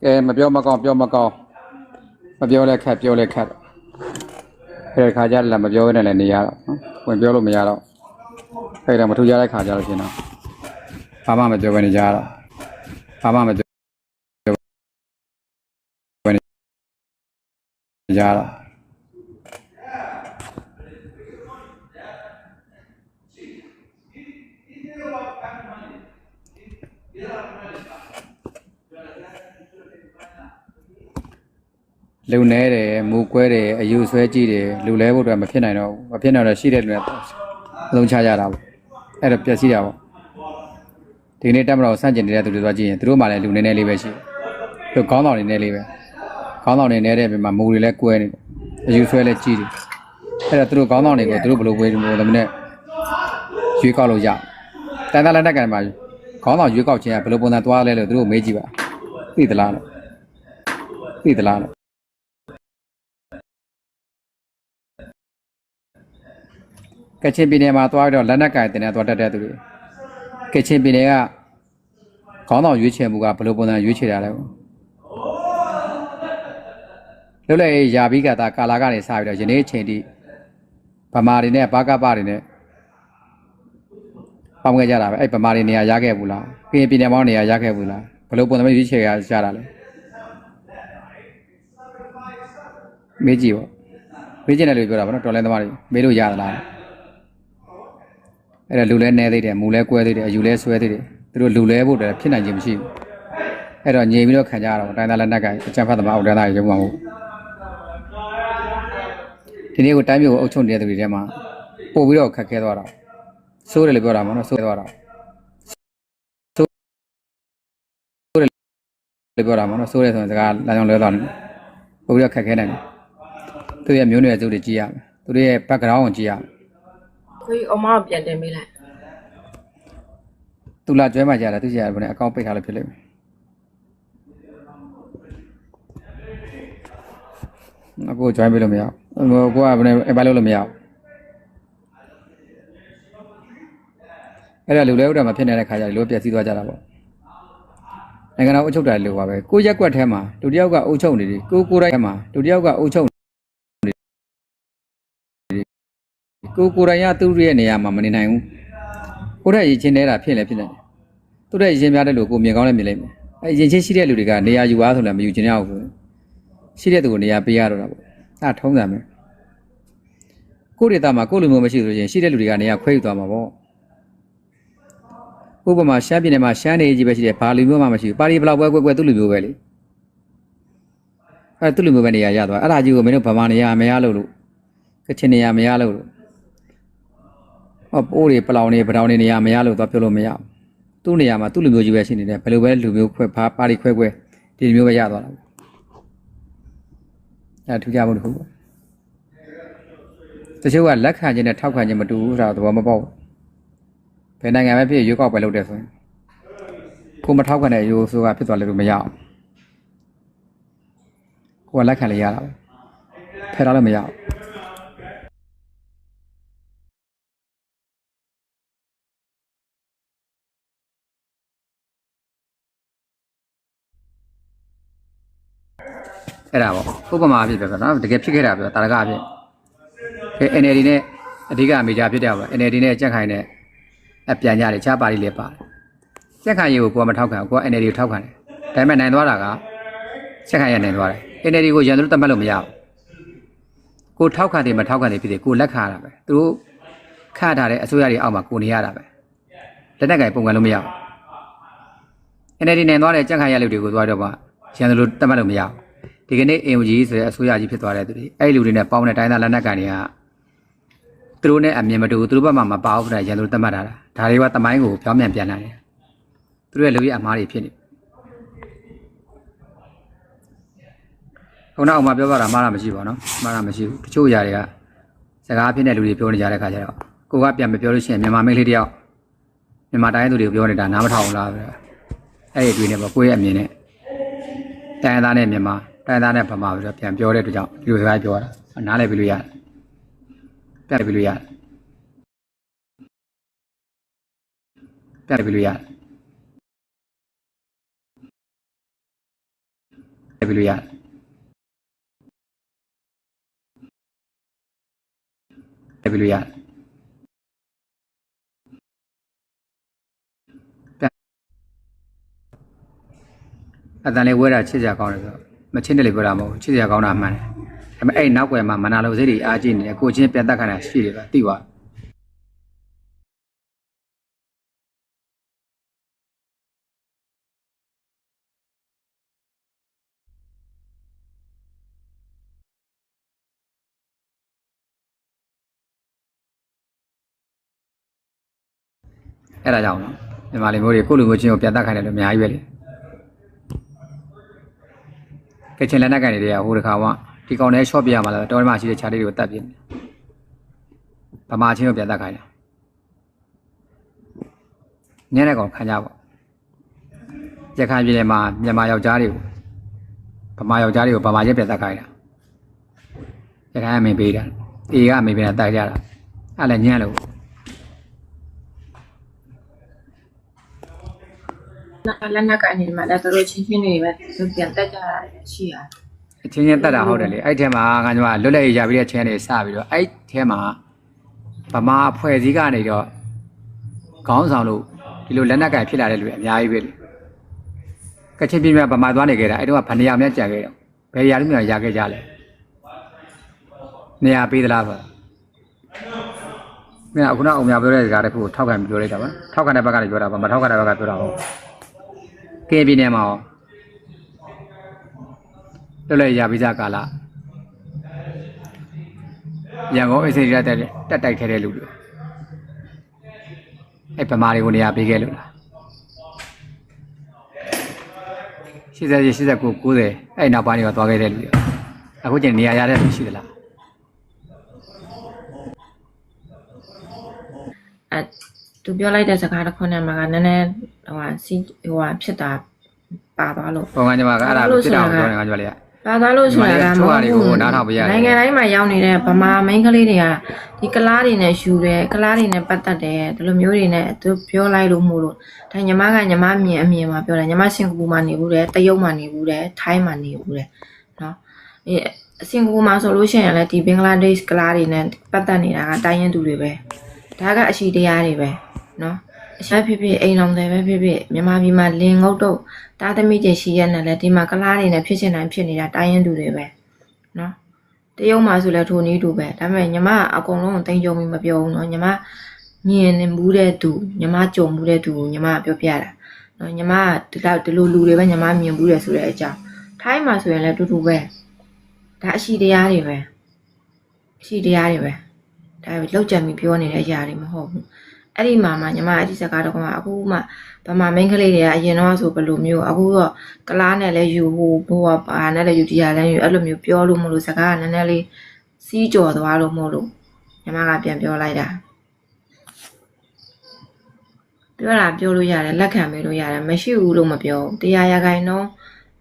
ကဲမပြောမကောင်းပြောမကောင်းမပြောလဲခက်ပြောလဲခက်အဲ့ဒီခါကျလည်းမပြောဘဲနဲ့လည်းနေရတော့နော်ဝင်ပြောလို့မရတော့အဲ့ဒါမထူကြတဲ့ခါကျတော့ရှင်တော့ဘာမှမပြောဘဲနေကြတော့ဘာမှမပြောဘဲနေကြတော့လူနေတယ်မူကွဲတယ်အယူဆွဲကြည့်တယ်လူလဲဖို့အတွက်မဖြစ်နိုင်တော့ဘူးမဖြစ်နိုင်တော့ရှိတဲ့လူနဲ့အလုံးချကြတာပေါ့အဲ့တော့ပျက်စီးတာပေါ့ဒီနေ့တက်မတော်ဆန့်ကျင်နေတဲ့သူတွေသွားကြည့်ရင်သူတို့မှလည်းလူနေနေလေးပဲရှိသူခေါင်းဆောင်နေနေလေးပဲခေါင်းဆောင်နေနေတဲ့ပြင်မှာမူတွေလည်းကွဲနေတယ်အယူဆွဲလည်းကြည့်တယ်အဲ့တော့သူတို့ခေါင်းဆောင်တွေကိုသူတို့ဘယ်လိုဝေးလို့လဲမနဲ့ရွေးကောက်လို့ရတန်တလက်တက်ကန်မှာခေါင်းဆောင်ရွေးကောက်ခြင်းကဘယ်လိုပုံစံသွားလဲလို့သူတို့မေးကြည့်ပါသိသလားလို့သိသလားလို့ကချင်ပြည်နယ်မှာသွားပြီးတော့လက်နက်ကင်တင်တဲ့သွားတက်တဲ့သူတွေကချင်ပြည်နယ်ကခေါင်းဆောင်ရွေးချယ်မှုကဘယ်လိုပုံစံရွေးချယ်တာလဲလွတ်လပ်ရေးယာပြီးကတာကာလာကနေစပြီးတော့ယနေ့အချိန်ထိဗမာတွေနဲ့ဘာကပတွေနဲ့ပေါင်းခဲ့ကြတာပဲအဲ့ဗမာတွေနေရာရခဲ့ဘူးလားပြည်နယ်ပေါင်းနေရာရခဲ့ဘူးလားဘယ်လိုပုံစံရွေးချယ်ရတာလဲမေးကြည့်ပေါ့မေးကြည့်တယ်လို့ပြောတာဗောနော်တော်လိုင်းသမားတွေမေးလို့ရသလားအဲ့ဒါလူလဲနေသေးတယ်မူလဲကွဲသေးတယ်အယူလဲဆွဲသေးတယ်သူတို့လူလဲဖို့တည်းဖြစ်နိုင်ခြင်းမရှိဘူးအဲ့တော့ညင်ပြီးတော့ခံကြရတော့တိုင်းသားလက်နက်ကအကြမ်းဖက်သမားအောက်တန်းသားရုံမှာမဟုတ်ဒီနေ့ကိုတိုင်းမျိုးကိုအုပ်ချုပ်နေတဲ့သူတွေထဲမှာပို့ပြီးတော့ခက်ခဲသွားတာစိုးတယ်လို့ပြောတာမဟုတ်နော်စိုးသွားတာစိုးတယ်လို့ပြောတာမဟုတ်နော်စိုးတယ်ဆိုရင်စကားလမ်းကြောင်းလွဲသွားတယ်ပို့ပြီးတော့ခက်ခဲနိုင်တယ်သူရဲ့မျိုးနွယ်စုတွေကြည့်ရမယ်သူတို့ရဲ့ background ကိုကြည့်ရမယ်ခွေးအမပြန်တင်ပေးလိုက်သူလာကျွဲမှကြတာသူကြီးရတယ်ဘယ်နဲ့အကောင့်ပိတ်ထားလို့ဖြစ်လိမ့်မယ်အခု join ပေးလို့မရဘူးကိုကဘယ်နဲ့အပိုင်လို့မရဘူးအဲ့ဒါလူလဲဥဒ္ဒါမှာဖြစ်နေတဲ့ခါကျလို့ပြည့်စည်သွားကြတာပေါ့နိုင်ငံတော်အုပ်ချုပ်တာလို့ပါပဲကိုရက်ကွက်ထဲမှာလူတယောက်ကအုပ်ချုပ်နေတယ်ကိုတိုင်းထဲမှာလူတယောက်ကအုပ်ချုပ်ကိုရိုင်းရသူ့ရဲ့နေရာမှာမနေနိုင်ဘူးကိုတဲ့ရင်ချင်းနေတာဖြစ်လဲဖြစ်နေတယ်သူတဲ့ရင်များတဲ့လူကိုမြင်ကောင်းလဲမြင်လိုက်မယ်အဲရင်ချင်းရှိတဲ့လူတွေကနေရာယူအားဆိုလည်းမယူချင်ရဘူးရှိတဲ့သူကိုနေရာပေးရတော့တာပေါ့အဲထုံးစံပဲကိုဒေတာမှာကိုလူမျိုးမရှိဆိုရင်ရှိတဲ့လူတွေကနေရာခွဲယူသွားမှာပေါ့ဥပမာရှမ်းပြည်နယ်မှာရှမ်းနေကြီးပဲရှိတယ်ဘာလူမျိုးမှမရှိဘူးပါတီဘလောက်ပွဲကွဲသူ့လူမျိုးပဲလေအဲသူ့လူမျိုးပဲနေရာရသွားအဲ့ဒါကြီးကိုမင်းတို့ဗမာနေရာမရလို့ကချင်နေရာမရလို့ပိုးတွေပလောင်တွေပတောင်တွေနေရာမရလို့တော့ပြောလို့မရဘူးသူ့နေရာမှာသူ့လူမျိုးကြီးပဲရှိနေတယ်ဘယ်လိုပဲလူမျိုးခွဲပါတီခွဲဒီလူမျိုးပဲရသွားတာအဲထူးခြားမှုတစ်ခုပေါ့တချို့ကလက်ခံခြင်းနဲ့ထောက်ခံခြင်းမတူဘူးဆိုတာသဘောမပေါက်ဘယ်နိုင်ငံပဲဖြစ်ရွေးကောက်ပွဲလုပ်တယ်ဆိုရင်ကိုမထောက်ခံတဲ့ရိုးဆိုကဖြစ်သွားလို့မရအောင်ကိုကလက်ခံလိုက်ရတာပဲဖယ်ထားလို့မရအောင် အဲ့ဒါပေါ့ဥပမာအဖြစ်ပဲနော်တကယ်ဖြစ်ခဲ့တာပြောတာရကအဖြစ် NLD နဲ့အဓိကမေဂျာဖြစ်တယ်ပေါ့ NLD နဲ့ကြက်ခိုင်နဲ့အပြန်ကြတယ်ချားပါလိလည်းပါတယ်ကြက်ခိုင်ရေကိုကိုကမထောက်ခံကိုက NLD ကိုထောက်ခံတယ်ဒါပေမဲ့နိုင်သွားတာကကြက်ခိုင်ရနိုင်သွားတယ် NLD ကိုရန်သူတို့တတ်မှတ်လို့မရဘူးကိုထောက်ခံတယ်မထောက်ခံတယ်ဖြစ်တယ်ကိုလက်ခံရတာပဲသူတို့ခန့်ထားတဲ့အစိုးရတွေအောက်မှာကိုနေရတာပဲလက်နက်ကင်ပုံကန်လို့မရဘူး NLD နိုင်သွားတဲ့ကြက်ခိုင်ရလူတွေကိုသွားတော့မှရန်သူတို့တတ်မှတ်လို့မရဘူးဒီကနေ့ AOG ဆိုတဲ့အစိုးရကြီးဖြစ်သွားတဲ့သူတွေအဲ့ဒီလူတွေနဲ့ပေါင်းတဲ့တိုင်းသားလက်နက်ကန်တွေကသူတို့နဲ့အမြင်မတူသူတို့ဘက်မှာမပါဘူးတဲ့ရန်သူတို့တတ်မှတ်တာဒါတွေကတမိုင်းကိုပြောင်းပြန်လာတယ်သူတို့ရဲ့လူကြီးအမားတွေဖြစ်နေခုနအောင်မပြောတာမှားတာမရှိပါဘူးနော်မှားတာမရှိဘူးတချို့ຢာတွေကစကားအဖြစ်နဲ့လူတွေပြောနေကြတဲ့ခါကျတော့ကိုကပြန်မပြောလို့ရှိရင်မြန်မာမိန်းကလေးတယောက်မြန်မာတိုင်းသူတွေကိုပြောနေတာနားမထောင်ဘူးလားအဲ့ဒီတွေ့နေပေါ့ကိုယ့်ရဲ့အမြင်နဲ့တိုင်းသားနဲ့မြန်မာတိုင်းသားနဲ့ဗမာပြီးတော့ပြန်ပြောတဲ့အတွက်ကြောင့်ဒီလိုစကားပြောတာနားလည်ပြီးလို့ရတယ်ပြတ်ပြီးလို့ရတယ်ပြတ်ပြီးလို့ရတယ်ပြတ်ပြီးလို့ရတယ်ပြတ်ပြီးလို့ရတယ်အတန်လေးဝဲတာချစ်စရာကောင်းတယ်ဆိုမချင်းတယ်လေပြောတာမဟုတ်ချစ်စရာကောင်းတာမှန်တယ်ဒါပေမဲ့အဲ့နောက်ွယ်မှာမနာလိုစိတ်တွေအားကြီးနေတယ်ကိုချင်းပြန်တက်ခါတာရှိတယ်ဗျသိပါအဲ့ဒါကြောင့်နော်မြန်မာလူမျိုးတွေကိုလူမျိုးချင်းကိုပြန်တက်ခိုင်းတယ်လို့အများကြီးပဲလေကချင်လက်နက်ကန်တွေကဟိုတခါမှဒီကောင်နဲ့ short ပြရမှာလားတော်မှာရှိတဲ့ခြားလေးတွေကိုတတ်ပြင်းဗမာချင်းကိုပြန်တက်ခိုင်းတယ်ညနေကောင်ခံကြပေါ့ရခိုင်ပြည်နယ်မှာမြန်မာယောက်ျားတွေကိုဗမာယောက်ျားတွေကိုဗမာချင်းပြန်တက်ခိုင်းတာရခိုင်အမေပေးတာအေကအမေပေးတာတိုက်ကြတာအဲ့လည်းညံ့လို့လက်နက်ကနေမှာလည်းတို့ချင်းချင်းတွေပဲသူပြန်တက်ကြတာရှိရ အချင်းချင်းတက်တာဟုတ်တယ်လေအဲ့ထဲမှာငါကလွတ်လပ်ရေးရပြီးတဲ့ချင်းတွေစပြီးတော့အဲ့ထဲမှာဗမာအဖွဲ့အစည်းကနေတော့ခေါင်းဆောင်လို့ဒီလိုလက်နက်ကန်ဖြစ်လာတဲ့လူတွေအများကြီးပဲလေကချင်ပြည်နယ်ဗမာသွားနေကြတာအဲ့တော့ဗနေရာများကြံခဲ့တော့ဘယ်ရာလူမျိုးရခဲ့ကြလဲနေရာပေးသလားဆိုမင်းအခုနောက်အောင်များပြောတဲ့စကားတခုကိုထောက်ခံပြောလိုက်တာပါထောက်ခံတဲ့ဘက်ကလည်းပြောတာပါမထောက်ခံတဲ့ဘက်ကပြောတာဟုတ်ကဲပြည်နယ်မှာလွတ်လပ်ရပြီးသားကာလရန်ကုန်အစီအစဉ်တက်တိုက်ခဲ့တဲ့လူတွေအဲ့ဗမာတွေကိုနေရာပေးခဲ့လို့လား89 90အဲ့နောက်ပိုင်းတွေကသွားခဲ့တဲ့လူတွေအခုကျရင်နေရာရတဲ့လူရှိသလားသူပြောလိုက်တဲ့စကားတစ်ခုနဲ့မှကနည်းနည်းဖြစ်တာပါသွားလို့ ။ဘောင်ကညီမကအဲ့ဒါဖြစ်တာကိုပြောနေငါကြွလေ။ ပါသွားလို့ဆိုတာကမဟုတ်ဘူး။နိုင်ငံတိုင်းမှာရောက်နေတဲ့ဗမာမိန်းကလေးတွေကဒီကလားတွေနဲ့ယူတယ်ကလားတွေနဲ့ပတ်သက်တယ်ဒီလိုမျိုးတွေနဲ့သူပြောလိုက်လို့မို့လို့ဒါညီမကညီမမြင်အမြင်မှာပြောတယ်ညီမစင်ကာပူမှာနေဘူးတယ်တရုတ်မှာနေဘူးတယ်ထိုင်းမှာနေဘူးတယ်နော်။စင်ကာပူမှာဆိုလို့ရှိရင်လည်းဒီဘင်္ဂလားဒေ့ရှ်ကလားတွေနဲ့ပတ်သက်နေတာကတိုင်းရင်းသူတွေပဲ။ဒါကအရှိတရားတွေပဲနော်။အချက်ဖြစ်အိမ်တော်တယ်ပဲဖြစ်မြန်မာပြည်မှာလင်ငုတ်တော့တာသမီးကျရှိရနဲ့လေဒီမှာကလားတွေနဲ့ဖြစ်ချင်တိုင်းဖြစ်နေတာတိုင်းရင်သူတွေပဲနော်တရုတ်မှာဆိုလဲထိုနည်းတူပဲဒါပေမဲ့ညီမအကုန်လုံးတိမ်ကြုံပြီးမပြောဘူးနော်ညီမမြင်နေမှုတဲ့သူညီမကြုံမှုတဲ့သူကိုညီမပြောပြတာနော်ညီမဒီလိုလူတွေပဲညီမမြင်မှုတယ်ဆိုတဲ့အကြောင်းထိုင်းမှာဆိုရင်လည်းတူတူပဲဒါအရှိတရားတွေပဲအရှိတရားတွေပဲဒါလောက်ကြံပြီးပြောနေတဲ့အရာတွေမဟုတ်ဘူးအဲ့ဒီမှာညီမအဲ့ဒီစကားတော့ကအခုမှဗမာမိန်းကလေးတွေကအရင်တော့ဆိုဘယ်လိုမျိုးအခုတော့ကလားနဲ့လည်းယူဟိုဘာနဲ့လည်းယူတရားလည်းယူအဲ့လိုမျိုးပြောလို့မလို့စကားကနည်းနည်းလေးစီးကြော်သွားလို့မလို့ညီမကပြန်ပြောလိုက်တာပြောတာပြောလို့ရတယ်လက်ခံပေးလို့ရတယ်မရှိဘူးလို့မပြောတရားရခိုင်တော့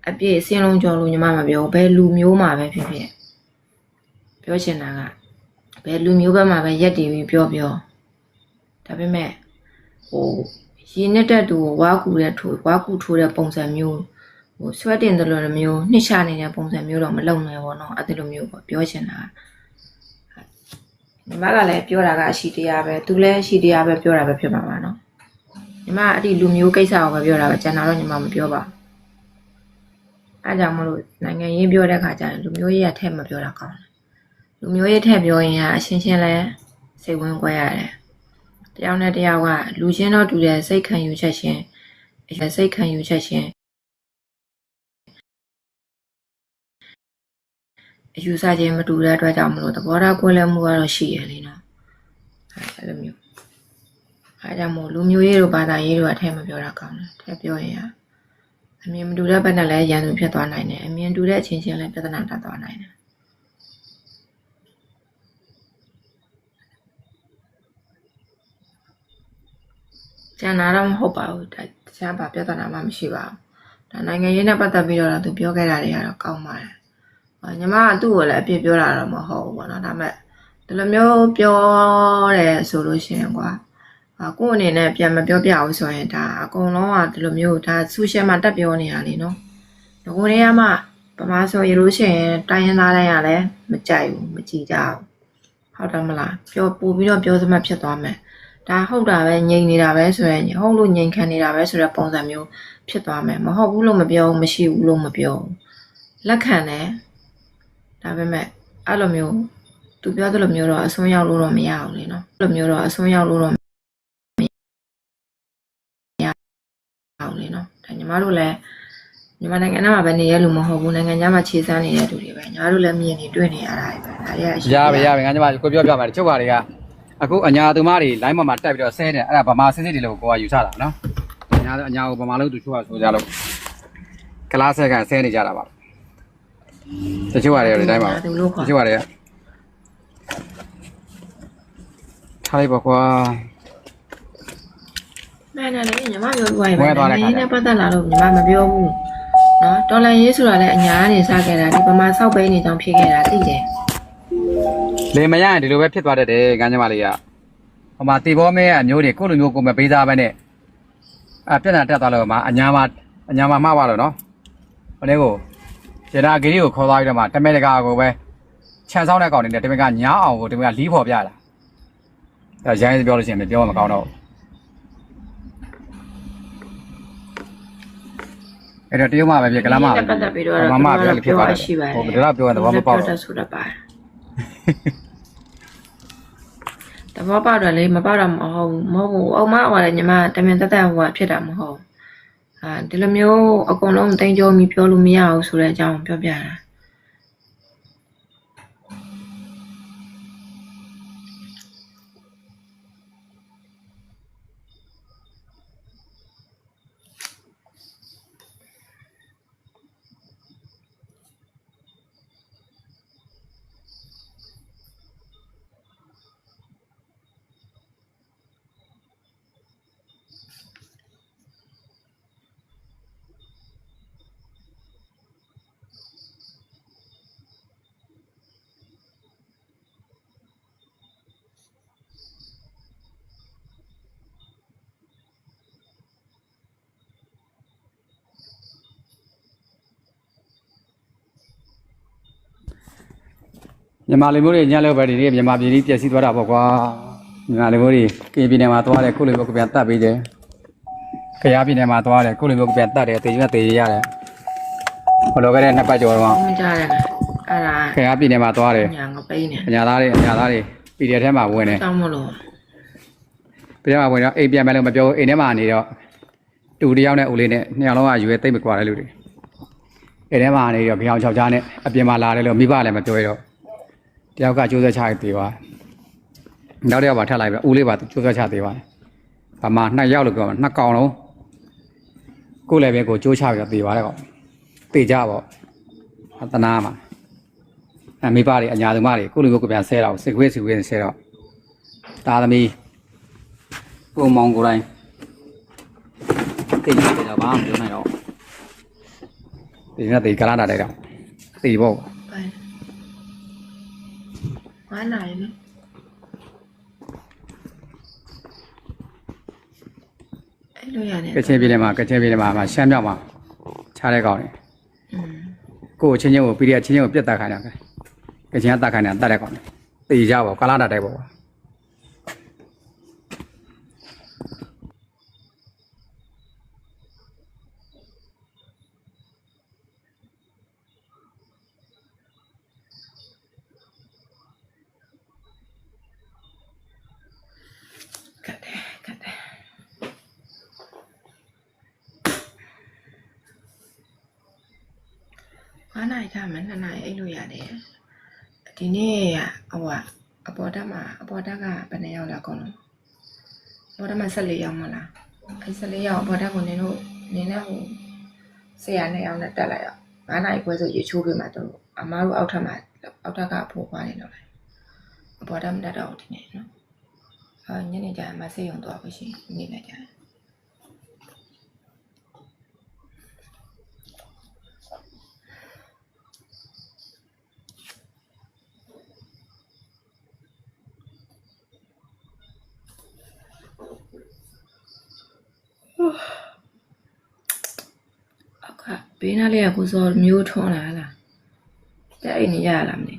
အပြည့်အစင်းလုံးကြော်လို့ညီမမပြောဘယ်လူမျိုးမှပဲဖြစ်ပြောချင်တာကဘယ်လူမျိုးဘက်မှာပဲရက်တည်ပြီးပြောဒါပေမဲ့ဟိုရင်းနဲ့တက်သူကိုဝါကူထိုးတဲ့ပုံစံမျိုး ဆွဲတင်တယ်လို့မျိုးနှစ်ချနေတဲ့ပုံစံမျိုးတော့မလုံနိုင်ဘူးเนาะအဲ့ဒီလိုမျိုးပေါ့ပြောချင်တာညီမကလည်းပြောတာကအရှိတရားပဲသူလည်းအရှိတရားပဲပြောတာပဲဖြစ်မှာပါเนาะညီမအဲ့ဒီလူမျိုးကိစ္စကိုပဲပြောတာပဲကျန်တာတော့ညီမမပြောပါအားကြောင့်မလို့နိုင်ငံရေးပြောတဲ့ခါကျရင်လူမျိုးရေးရထက်မပြောတာကောင်းတယ်လူမျိုးရေးထက်ပြောရင်အရှင်းရှင်းလဲစိတ်ဝင်ခွဲရတယ်တယောက်နဲ့တယောက်ကလူချင်းတော့တူတယ်စိတ်ခံယူချက်ချင်းစိတ်ခံယူချက်ချင်းအယူဆချင်းမတူတဲ့အတွက်ကြောင့်မလို့သဘောထားကွဲလွဲမှုကတော့ရှိရလေနော်အဲ့လိုမျိုးအားကြောင့်မို့လူမျိုးရေးတို့ဘာသာရေးတို့အထက်မပြောတာကောင်းတယ်ထက်ပြောရင်အမြင်မတူတဲ့ဘက်နဲ့လည်းရန်သူဖြစ်သွားနိုင်တယ်အမြင်တူတဲ့အချင်းချင်းလည်းပြဿနာတက်သွားနိုင်တယ်ကျန်တာတော့မဟုတ်ပါဘူးတခြားဘာပြဿနာမှမရှိပါဘူးဒါနိုင်ငံရေးနဲ့ပတ်သက်ပြီးတော့သူပြောခဲ့တာတွေကတော့ကောင်းပါတယ်ညီမကသူ့ကိုလည်းအပြစ်ပြောတာတော့မဟုတ်ဘူးပေါ့နော်ဒါပေမဲ့ဒီလိုမျိုးပြောတယ်ဆိုလို့ရှိရင်ကွာကိုယ့်အနေနဲ့ပြန်မပြောပြအောင်ဆိုရင်ဒါအကုန်လုံးကဒီလိုမျိုးဒါဆူရှယ်မှာတက်ပြောနေတာလေနော်ငကိုတည်းကမှပမာဆိုရလို့ရှိရင်တိုင်းရင်းသားတိုင်းကလည်းမကြိုက်ဘူးမကြည်ကြဘူးဟုတ်တယ်မလားပြောပို့ပြီးတော့ပြောစမှတ်ဖြစ်သွားမယ်ဒါဟုတ်တာပဲငြိမ်နေတာပဲဆိုရင်ဟုတ်လို့ငြိမ်ခံနေတာပဲဆိုတဲ့ပုံစံမျိုးဖြစ်သွားမယ်မဟုတ်ဘူးလို့မပြောဘူးမရှိဘူးလို့မပြောဘူးလက်ခံတယ်ဒါပေမဲ့အဲ့လိုမျိုးသူပြောသလိုမျိုးတော့အစွန်းရောက်လို့တော့မရအောင်လေနော်အဲ့လိုမျိုးတော့အစွန်းရောက်လို့တော့မရအောင်လေနော်ဒါညီမတို့လည်းညီမနိုင်ငံသားမှာပဲနေရလို့မဟုတ်ဘူးနိုင်ငံခြားမှာခြေစမ်းနေတဲ့သူတွေပဲညီမတို့လည်းမြင်နေတွေ့နေရတာပဲဒါတွေကရပါငါညီမကိုပြောပြမယ်တချို့ဟာတွေကအခုအညာသူမတွေ line ပေါ်မှာတက်ပြီးတော့ဆဲတယ်အဲ့ဒါဗမာစစ်စစ်တွေလို့ကိုကယူဆတာနော်အညာကိုဗမာလို့သူချို့ကဆိုကြလို့ကလားဆက်ကဆဲနေကြတာပါတချို့ဟာတွေဒီတိုင်းပါတချို့ဟာတွေကထားလိုက်ပါကွာမှန်တယ်လေညီမပြောပြရင်ဒီနေ့ပတ်သက်လာလို့ညီမမပြောဘူးနော်တော်လန်ရေးဆိုတာလည်းအညာကနေစခဲ့တာဒီဗမာဆောက်ပိန်းနေကြောင်ဖြစ်ခဲ့တာသိတယ်လေမရရင်ဒီလိုပဲဖြစ်သွားတတ်တယ်ငန်းညီမလေးကဟိုမှာတေဘောမဲအမျိုးတွေကိုလိုမျိုးကိုမပေးသားပဲနဲ့ပြဿနာတက်သွားလို့မှာအညာမှာမှားပါလို့နော်ဟိုလေးကိုကျန်တာဂီရီကိုခေါ်သွားပြီးတော့မှတမဲတကာကိုပဲခြံဆောင်တဲ့ကောင်တွေနဲ့တမဲကညားအောင်ကိုတမဲကလီးဖော်ပြတာအဲရိုင်းပြောလို့ရှိရင်မပြောမကောင်းတော့အဲ့တော့တရုတ်မှာပဲပြကလားမှာပတ်သက်ပြီးတော့မမပြောလို့ဖြစ်သွားတယ်ဟိုဒါတော့ပြောရင်သဘောမပေါက်တော့ဆိုတော့ပါသဘောပေါက်တယ်လေမပေါက်တော့မဟုတ်ဘူးအောင်မဟောလည်းညီမတမင်တက်တက်ဟိုဖြစ်တာမဟုတ်ဒီလိုမျိုးအကုန်လုံးတင်ကြုံပြီးပြောလို့မရဘူးဆိုတဲ့အကြောင်းပြောပြတာမြန်မာလူမျိုးတွေညလောက်ပဲဒီနေ့မြန်မာပြည်ကြီးပြည့်စည်သွားတာပေါ့ကွာမြန်မာလူမျိုးတွေကင်ပြည်နယ်မှာသွားတယ်ကိုလူမျိုးကပြန်တတ်ပြီးတယ်ခရပြည်နယ်မှာသွားတယ်ကိုလူမျိုးကပြန်တတ်တယ်တေကြီးကတေးရတယ်ဘလိုကတဲ့နှစ်ပတ်ကျော်တော့မကြရတယ်အဲ့ဒါခရပြည်နယ်မှာသွားတယ်ညာငပိန်းတယ်ညာသားတွေပြည်နယ်ထဲမှာဝင်တယ်တောင်းမလို့ပြည်ထဲမှာဝင်တော့အိမ်ပြန်မယ်လို့မပြောအိမ်ထဲမှာနေတော့တူတယောက်နဲ့ဦးလေးနဲ့နှစ်ယောက်လုံးကရွယ်သိမ့်မကွာတဲ့လူတွေအိမ်ထဲမှာနေတော့ပြောင်ချောက်ချားနဲ့အပြင်မှာလာတယ်လို့မိဘလည်းမပြောရတော့တယောက်ကကျိုးဆက်ချရသေးပါနောက်တစ်ယောက်ပါထပ်လိုက်ပြီဦးလေးပါကျိုးဆက်ချသေးပါဗမာနှစ်ယောက်လို့ပြောမှာနှစ်ကောင်လုံးကိုယ်လည်းပဲကိုကျိုးချပြီးတော့သေးပါတယ်ကောသေကြပေါ့သနာမှာမိဘတွေအညာသူမတွေကိုလူမျိုးကိုပြန်ဆဲတော့စစ်ခွေးဆဲတော့တာသမီးပုံမောင်ကိုယ်တိုင်သိနေတယ်တော့ဘာမှမပြောနိုင်တော့ဒီနေ့တေကလာတာတိုက်တော့တေပေါ့ငါနိုင်လေအဲ့လိုရတယ်ကချင်ပြည်နယ်မှာရှမ်းမြောက်မှာ ခြားတဲ့ကောင်နေ อืม ကိုချင်းချင်းကိုပြီးရချင်းချင်းကိုပြတ်တက်ခိုင်းတာကချင်းတက်ခိုင်းတာတက်တဲ့ကောင်နေတေးကြပါကလာတာတိုက်ပါ ကတ်တယ်ဘာနိုင်ကြမ2နိုင်အဲ့လိုရတယ်ဒီနေ့ဟိုအပေါ်တက်မှာအပေါ်တက်ကဘယ်နှယောက်လဲအကုန်လုံးအပေါ်တက်မှာ14ယောက်မလားအဲ့14ယောက်အပေါ်တက်ကိုနင်းတို့နင်းနဲ့ဟိုဆရာ2ယောက်နဲ့တက်လိုက်ရော9နိုင်ခွဲဆိုရေချိုးပေးမှတို့အမားတို့အောက်ထပ်မှာအောက်ထက်ကဖိုးသွားနေတော့လေအပေါ်တက်မတက်တော့ဒီနေ့နော်ညနေကျရင်မဆေးရုံသွားဖို့ရှိနေလိုက်ကြတယ်အခါဘေးနားလေးကကိုစောမျိုးထွန်းလာလားတဲ့အိမ်နေရလားမသိ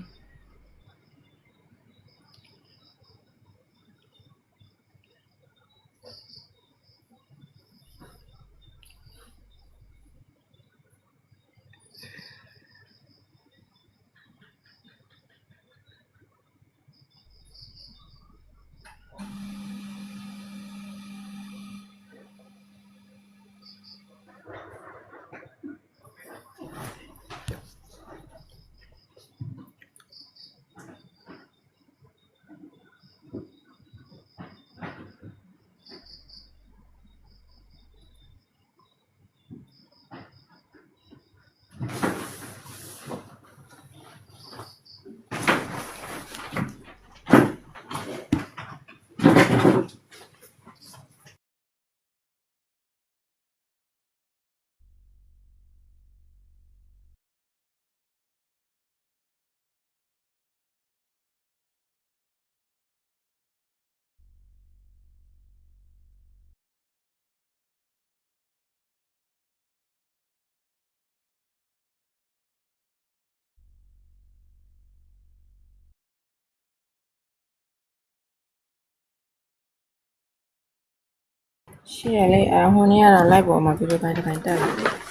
ရှေ့ရလေဟိုနေ့ကတော့ live ပေါ်မှာဗီဒီယိုပိုင်းတစ်ပိုင်းတက်လာတယ်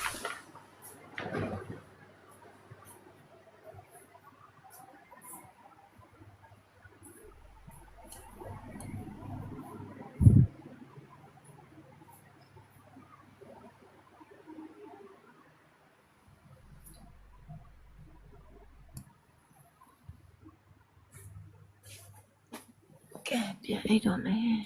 ကဲပြန်အိတ်တော့မယ်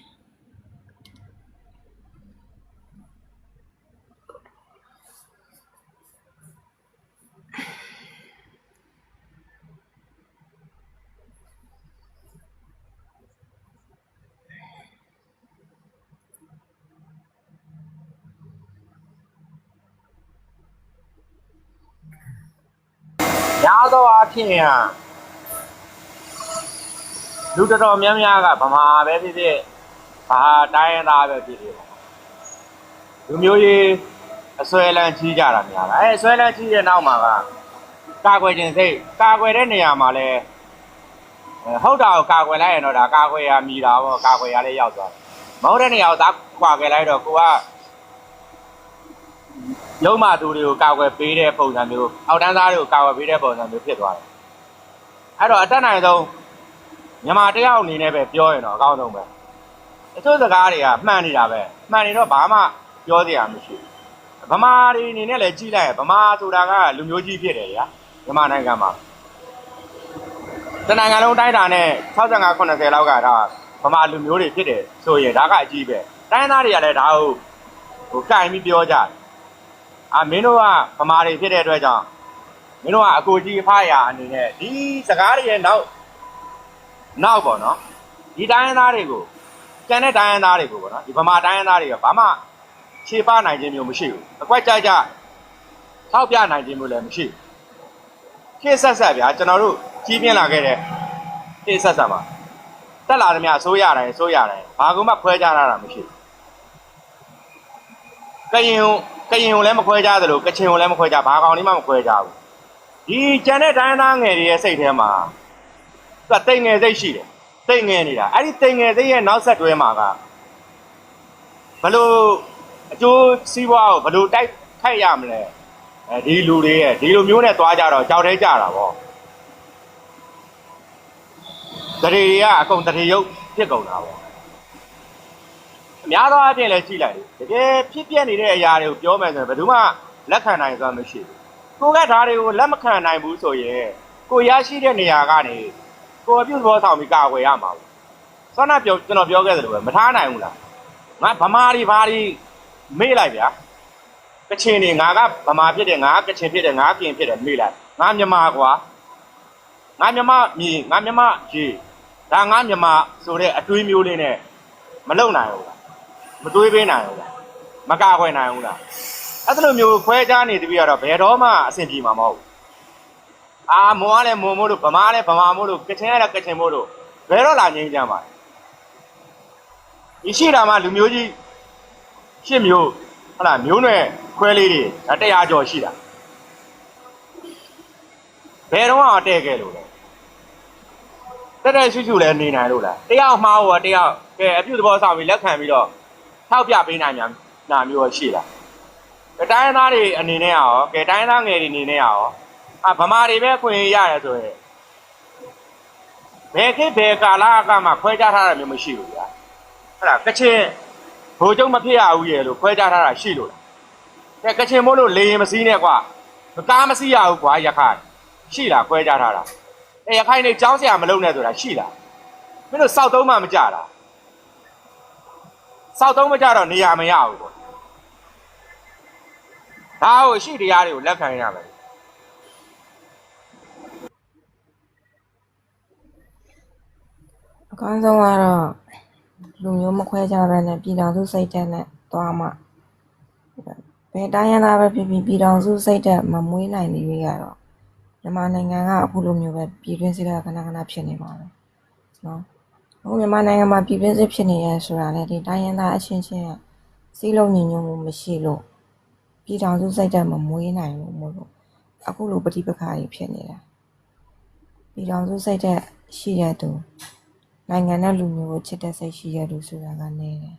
များသောအားဖြင့်လူတော်များများကဗမာပဲဖြစ်ဖြစ်ဘာတိုင်းရင်းသားပဲဖြစ်ဖြစ်လူမျိုးရေးအစွဲလန်းကြီးကြတာများလားအစွဲလန်းကြီးတဲ့နောက်မှာကကာကွယ်ခြင်းစိတ်ကာကွယ်တဲ့နေရာမှာလဲဟုတ်တာကိုကာကွယ်လိုက်ရင်တော့ဒါကာကွယ်ရမိတာပေါ့ကာကွယ်ရလဲရောက်သွားမဟုတ်တဲ့နေရာကိုသားခွာခဲ့လိုက်တော့ကိုကရုံးမသူတွေကိုကာကွယ်ပေးတဲ့ပုံစံမျိုးအောက်တန်းသားတွေကိုကာကွယ်ပေးတဲ့ပုံစံမျိုးဖြစ်သွားတယ်အဲ့တော့အတက်နိုင်ဆုံးမြန်မာတယောက်အနေနဲ့ပဲပြောရင်တော့အကောင်းဆုံးပဲတချို့စကားတွေကမှန်နေတာပဲမှန်နေတော့ဘာမှပြောစရာမရှိဘူးဗမာတွေအနေနဲ့လည်းကြည့်လိုက်ဗမာဆိုတာကလူမျိုးကြီးဖြစ်တယ်ဗျာမြန်မာနိုင်ငံမှာတနိုင်ငံလုံးတိုင်းတာနဲ့65 80လောက်ကဒါဗမာလူမျိုးတွေဖြစ်တယ်ဆိုရင်ဒါကအကြီးပဲတိုင်းသားတွေကလည်းဒါဟိုကင်ပြီးပြောကြတယ်မင်းတို့ကဗမာတွေဖြစ်တဲ့အတွက်ကြောင့်မင်းတို့ကအကိုကြီးဖားရအနေနဲ့ဒီစကားတွေရဲ့နောက်ပေါ့နော်ဒီတိုင်းရင်းသားတွေကိုကျန်တဲ့တိုင်းရင်းသားတွေကိုပေါ့နော်ဒီဗမာတိုင်းရင်းသားတွေကဘာမှခြေပနိုင်ခြင်းမျိုးမရှိဘူးအကွက်ကြကြထောက်ပြနိုင်ခြင်းမျိုးလည်းမရှိဘူးခေတ်ဆက်ဗျာကျွန်တော်တို့ကြီးပြင်းလာခဲ့တဲ့ခေတ်ဆက်မှာတက်လာသမျှဆိုးရတယ်ဘာကူမှဖွဲကြတာမရှိဘူးကရင် ကရင်ကိုလည်းမခွဲကြသလိုကချင်ကိုလည်းမခွဲကြဘာကောင်လေးမှမခွဲကြဘူးဒီကျန်တဲ့တိုင်းသားငယ်တွေရဲ့စိတ်ထဲမှာသူကတိတ်ငယ်စိတ်ရှိတယ်တိတ်ငယ်နေတာအဲ့ဒီတိတ်ငယ်စိတ်ရဲ့နောက်ဆက်တွဲမှာကဘလို့အကျိုးစီးပွားကိုဘလို့တိုက်ခိုက်ရမလဲဒီလူတွေရဲ့ဒီလိုမျိုးနဲ့သွားကြတော့ကြောက်သေးကြတာဗောတရေတွေကအကုန်တရေရုပ်ဖြစ်ကုန်တာဗောအများသောအားဖြင့်လည်းကြည့်လိုက်တကယ်ဖြစ်ပြနေတဲ့အရာတွေကိုပြောမယ်ဆိုရင်ဘယ်သူမှလက်ခံနိုင်စွမ်းမရှိဘူးကိုကဓာတ်တွေကိုလက်မခံနိုင်ဘူးဆိုရင်ကိုရရှိတဲ့နေရာကနေကိုအပြုသဘောဆောင်ပြီးကာကွယ်ရမှာဘူးစောနာပြောကျွန်တော်ပြောခဲ့သလိုပဲမထားနိုင်ဘူးလားငါဗမာတွေဘာတွေမေ့လိုက်ဗျာကချင်တွေငါကဗမာဖြစ်တယ်ငါကချင်ဖြစ်တယ်ငါပြင်ဖြစ်တယ်မေ့လိုက်ငါမြန်မာကွာငါမြန်မာမြေငါမြန်မာရေဒါငါမြန်မာဆိုတဲ့အတွေးမျိုးလေးနဲ့မလုံနိုင်ဘူးလားမတွေးပေးနိုင်ဘူးလားမကာကွယ်နိုင်ဘူးလားအဲ့လိုမျိုးခွဲခြားနေတပြီးတော့ဘယ်တော့မှအဆင်ပြေမှာမဟုတ်ဘူးအာမွန်ကလည်းမွန်မို့လို့ဗမာလည်းဗမာမို့လို့ကချင်ကလည်းကချင်မို့လို့ဘယ်တော့လာငြိမ်းချမ်းပါလဲဒီရှိတာမှလူမျိုးကြီးရှစ်မျိုးဟုတ်လားမျိုးနွယ်ခွဲလေးတွေ100ကျော်ရှိတာဘယ်တော့မှတဲ့ခဲ့လို့လဲတက်ရှုရှုလည်းနေနိုင်လို့လားတယောက်မှားဟောတယောက်ကဲအပြုသဘောဆောင်ပြီးလက်ခံပြီးတော့ထောက်ပြပေးနိုင်များနာမျိုးရှိလားတိုင်းသားတွေအနေနဲ့ရောကဲတိုင်းသားငယ်တွေအနေနဲ့ရောဗမာတွေပဲခွင့်ရတယ်ဆိုရင်ဘယ်ခေတ်ဘယ်ကာလကမှခွဲခြားထားတာမျိုးမရှိဘူးဗျာဟုတ်လားကချင်ဘိုလ်ချုပ်မဖြစ်ရဘူးရဲ့လို့ခွဲခြားထားတာရှိလို့လားကချင်မို့လို့လေရင်မစည်းနဲ့ကွာမကားမစည်းရဘူးကွာရခိုင်ရှိလားခွဲခြားထားတာရခိုင်နေကြောင်းစရာမလုပ်နဲ့ဆိုတာရှိလားမင်းတို့စောက်သုံးမှမကြတာစောက်သုံးမကြတော့နေရာမရဘူးကွာဒါကိုရှိတရားတွေကိုလက်ခံရမယ်အကောင်းဆုံးကတော့လူမျိုးမခွဲခြားဘဲနဲ့ပြည်တော်စုစိတ်ဓာတ်နဲ့သွားမှဘယ်တိုင်းရသားပဲဖြစ်ဖြစ်ပြည်တော်စုစိတ်ဓာတ်မမွေးနိုင်သေးရတော့မြန်မာနိုင်ငံကအခုလိုမျိုးပဲပြည်တွင်းစစ်ကခဏခဏဖြစ်နေပါပဲနော်အခုမြန်မာနိုင်ငံမှာပြည်တွင်းစစ်ဖြစ်နေရဆိုတာလေဒီတိုင်းရသားအချင်းချင်းစီးလုံးညီညွတ်မှုမရှိလို့ပြည်တော်စုစိတ်ဓာတ်မမွေးနိုင်ဘူးမို့လို့အခုလိုပဋိပက္ခကြီးဖြစ်နေတာပြည်တော်စုစိတ်ဓာတ်ရှိတဲ့သူနိုင်ငံနဲ့လူမျိုးကိုချစ်တဲ့စိတ်ရှိရလို့ဆိုတာကနေတယ်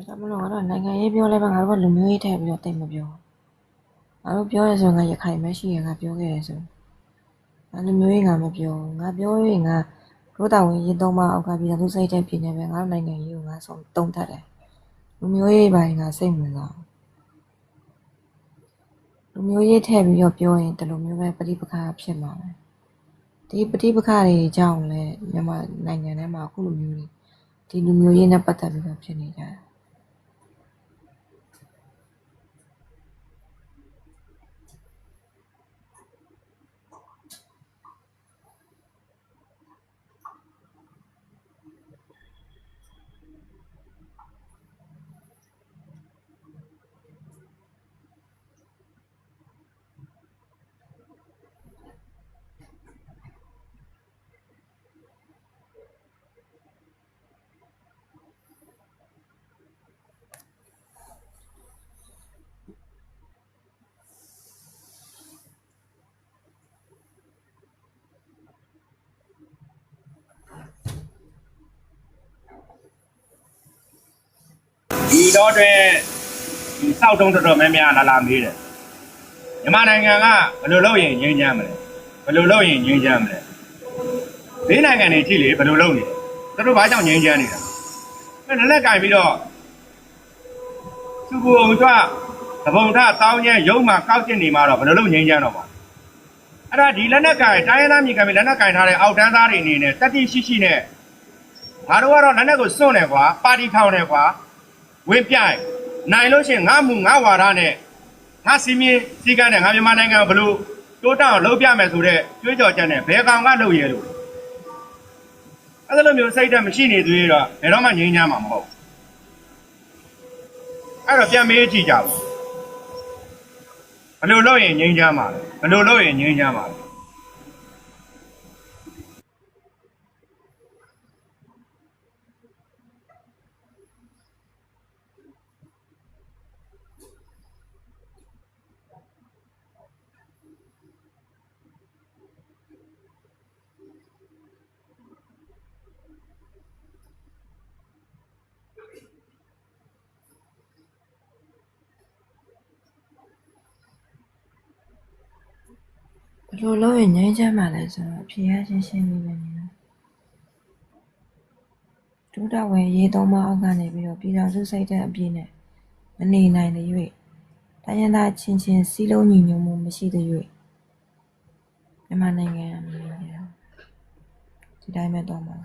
ဒါမှမဟုတ်တော့နိုင်ငံရေးပြောလဲပဲငါတို့ကလူမျိုးရေးထည့်ပြီးတော့တိတ်မပြောငါတို့ပြောရဆိုငါရခိုင်မရှိရင်ငါပြောခဲ့ရဆိုငါလူမျိုးရေးငါမပြောငါပြောရင်ငါတို့တောင်ဝင်ရေးသုံးမအောက်ကပြည်သူစိတ်တဲ့ပြည်နေပဲငါတို့နိုင်ငံရေးကိုငါဆုံးတုံးတတ်တယ်လူမျိုးရေးပိုင်းငါစိတ်ဝင်စားလူမျိုးရေးထည့်ပြီးတော့ပြောရင်ဒီလိုမျိုးပဲပဋိပက္ခဖြစ်မှာပဲဒီပဋိပက္ခတွေကြောင့်လဲမြန်မာနိုင်ငံထဲမှာအခုလိုမျိုးတွေဒီလူမျိုးရေးနဲ့ပတ်သက်ပြီးတော့ဖြစ်နေကြတယ်ဒီတော့တဲ့ဒီစောက်တုံးတော်တော်များများလာမေးတယ်မြန်မာနိုင်ငံကဘယ်လိုလုပ်ရင်ငြိမ်းချမ်းမလဲဘယ်လိုလုပ်ရင်ငြိမ်းချမ်းမလဲဒီနိုင်ငံတွေကြည့်လေဘယ်လိုလုပ်နေလဲသူတို့ဘာကြောင့်ငြိမ်းချမ်းနေတာအဲ့လက်ကင်ပြီးတော့သူ့ကိုယ်ကသဘုံထတောင်းကျင်းရုံးမှာကောက်ကျင်နေမှာတော့ဘယ်လိုလုပ်ငြိမ်းချမ်းတော့ပါအဲ့ဒါဒီလက်ကင်တိုင်းရင်းသားမြေကမ်းလက်နက်ကင်ထားတဲ့အောက်တန်းသားတွေအနေနဲ့တတိရှိရှိနဲ့ငါတို့ကတော့လက်နက်ကိုစွန့်တယ်ကွာပါတီထောင်တယ်ကွာဝင်းပြိုင်နိုင်လို့ရှိရင်ငါမှုငါဝါဒနဲ့ငါစီမင်းစီကန်းနဲ့ငါမြန်မာနိုင်ငံဘလို့ တိုးတက်အောင်လုပ်ပြမယ်ဆိုတော့ကြွေးကြော်ချက်နဲ့ဘယ်ကောင်ကလုပ်ရဲလို့အဲ့လိုမျိုးစိတ်ဓာတ်မရှိနေသေးတော့ဘယ်တော့မှငြိမ်းချမ်းမှာမဟုတ်အဲ့တော့ပြန်မေးကြည့်ကြပါဘယ်လိုလုပ်ရင်ငြိမ်းချမ်းမှာလဲဘယ်လိုလုပ်ရင်ငြိမ်းချမ်းမှာလဲ ဘယ်လိုလုပ်ရင်ငြိမ်းချမ်းမှာလဲဆိုတော့ဖြေရရှင်းလေးပဲနေတော့ဒုတော်ဝင်ရေးသုံးမအောက်ကနေပြီးတော့ပြည်တော်စုစိတ်တဲ့အပြည့်နဲ့မနေနိုင်တဲ့၍တိုင်းရင်းသားချင်းချင်းစီးလုံးညီညွတ်မှုမရှိတဲ့၍မြန်မာနိုင်ငံအမြင်နဲ့ဒီတိုင်းပဲတော့မှာ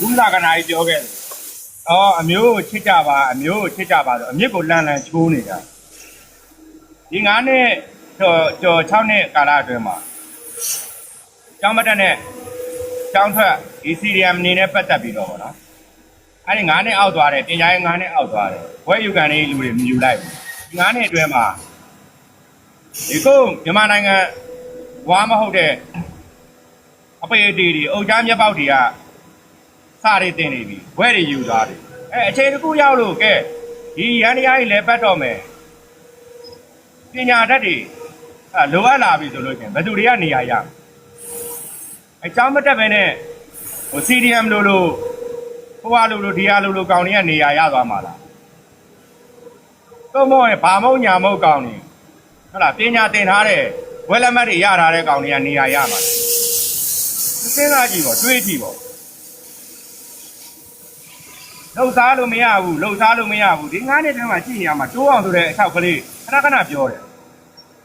ဘူးလာကနာကြီးပြောခဲ့တယ်။အော်အမျိုးကိုချစ်ကြပါအမျိုးကိုချစ်ကြပါဆိုအမြစ်ကိုလန်လန်ချိုးနေတာ။ဒီ9နှစ်ကျော်6နှစ်ကာလအတွင်းမှာကျောင်းမတက်နဲ့ကျောင်းထွက်ဒီ CDM နေနဲ့ပတ်သက်ပြီးတော့ဗောနော်။အဲဒီ9နှစ်အောက်သွားတယ်တင်ကြားရေး9နှစ်အောက်သွားတယ်။ဘွဲယူကန်လေးလူတွေမယူလိုက်ဘူး။ဒီ9နှစ်အတွင်းမှာဒီကုန်းမြန်မာနိုင်ငံဝါမဟုတ်တဲ့အပေအတီတွေအုတ်ချမ်းမြက်ပေါက်တွေကစားရတင်နေပြီဘွဲတွေယူသွားတယ်အချိန်တစ်ခုရောက်လို့ကဲဒီရန်တရားကြီးလည်းပတ်တော့မယ်ပညာတတ်တွေလိုအပ်လာပြီဆိုလို့ချင်းဘယ်သူတွေကနေရာရအကြောင်းမတက်ပဲနဲ့ဟို CDM လို့ဟိုဟာလို့ဒီဟာလို့ကောင်တွေကနေရာရသွားမှာလားတော့မောရဲ့ဘာမုံညာမုံကောင်တွေဟုတ်လားပညာသင်ထားတဲ့ဝဲလက်မှတ်တွေရထားတဲ့ကောင်တွေကနေရာရမှာစဉ်းစားကြည့်ပေါ့တွေးကြည့်ပေါ့လှုပ်ရှားလို့မရဘူးလှုပ်ရှားလို့မရဘူးဒီ9နှစ်တည်းမှာကြည့်နေရမှာတိုးအောင်ဆိုတဲ့အချောက်ကလေးခဏပြောတယ်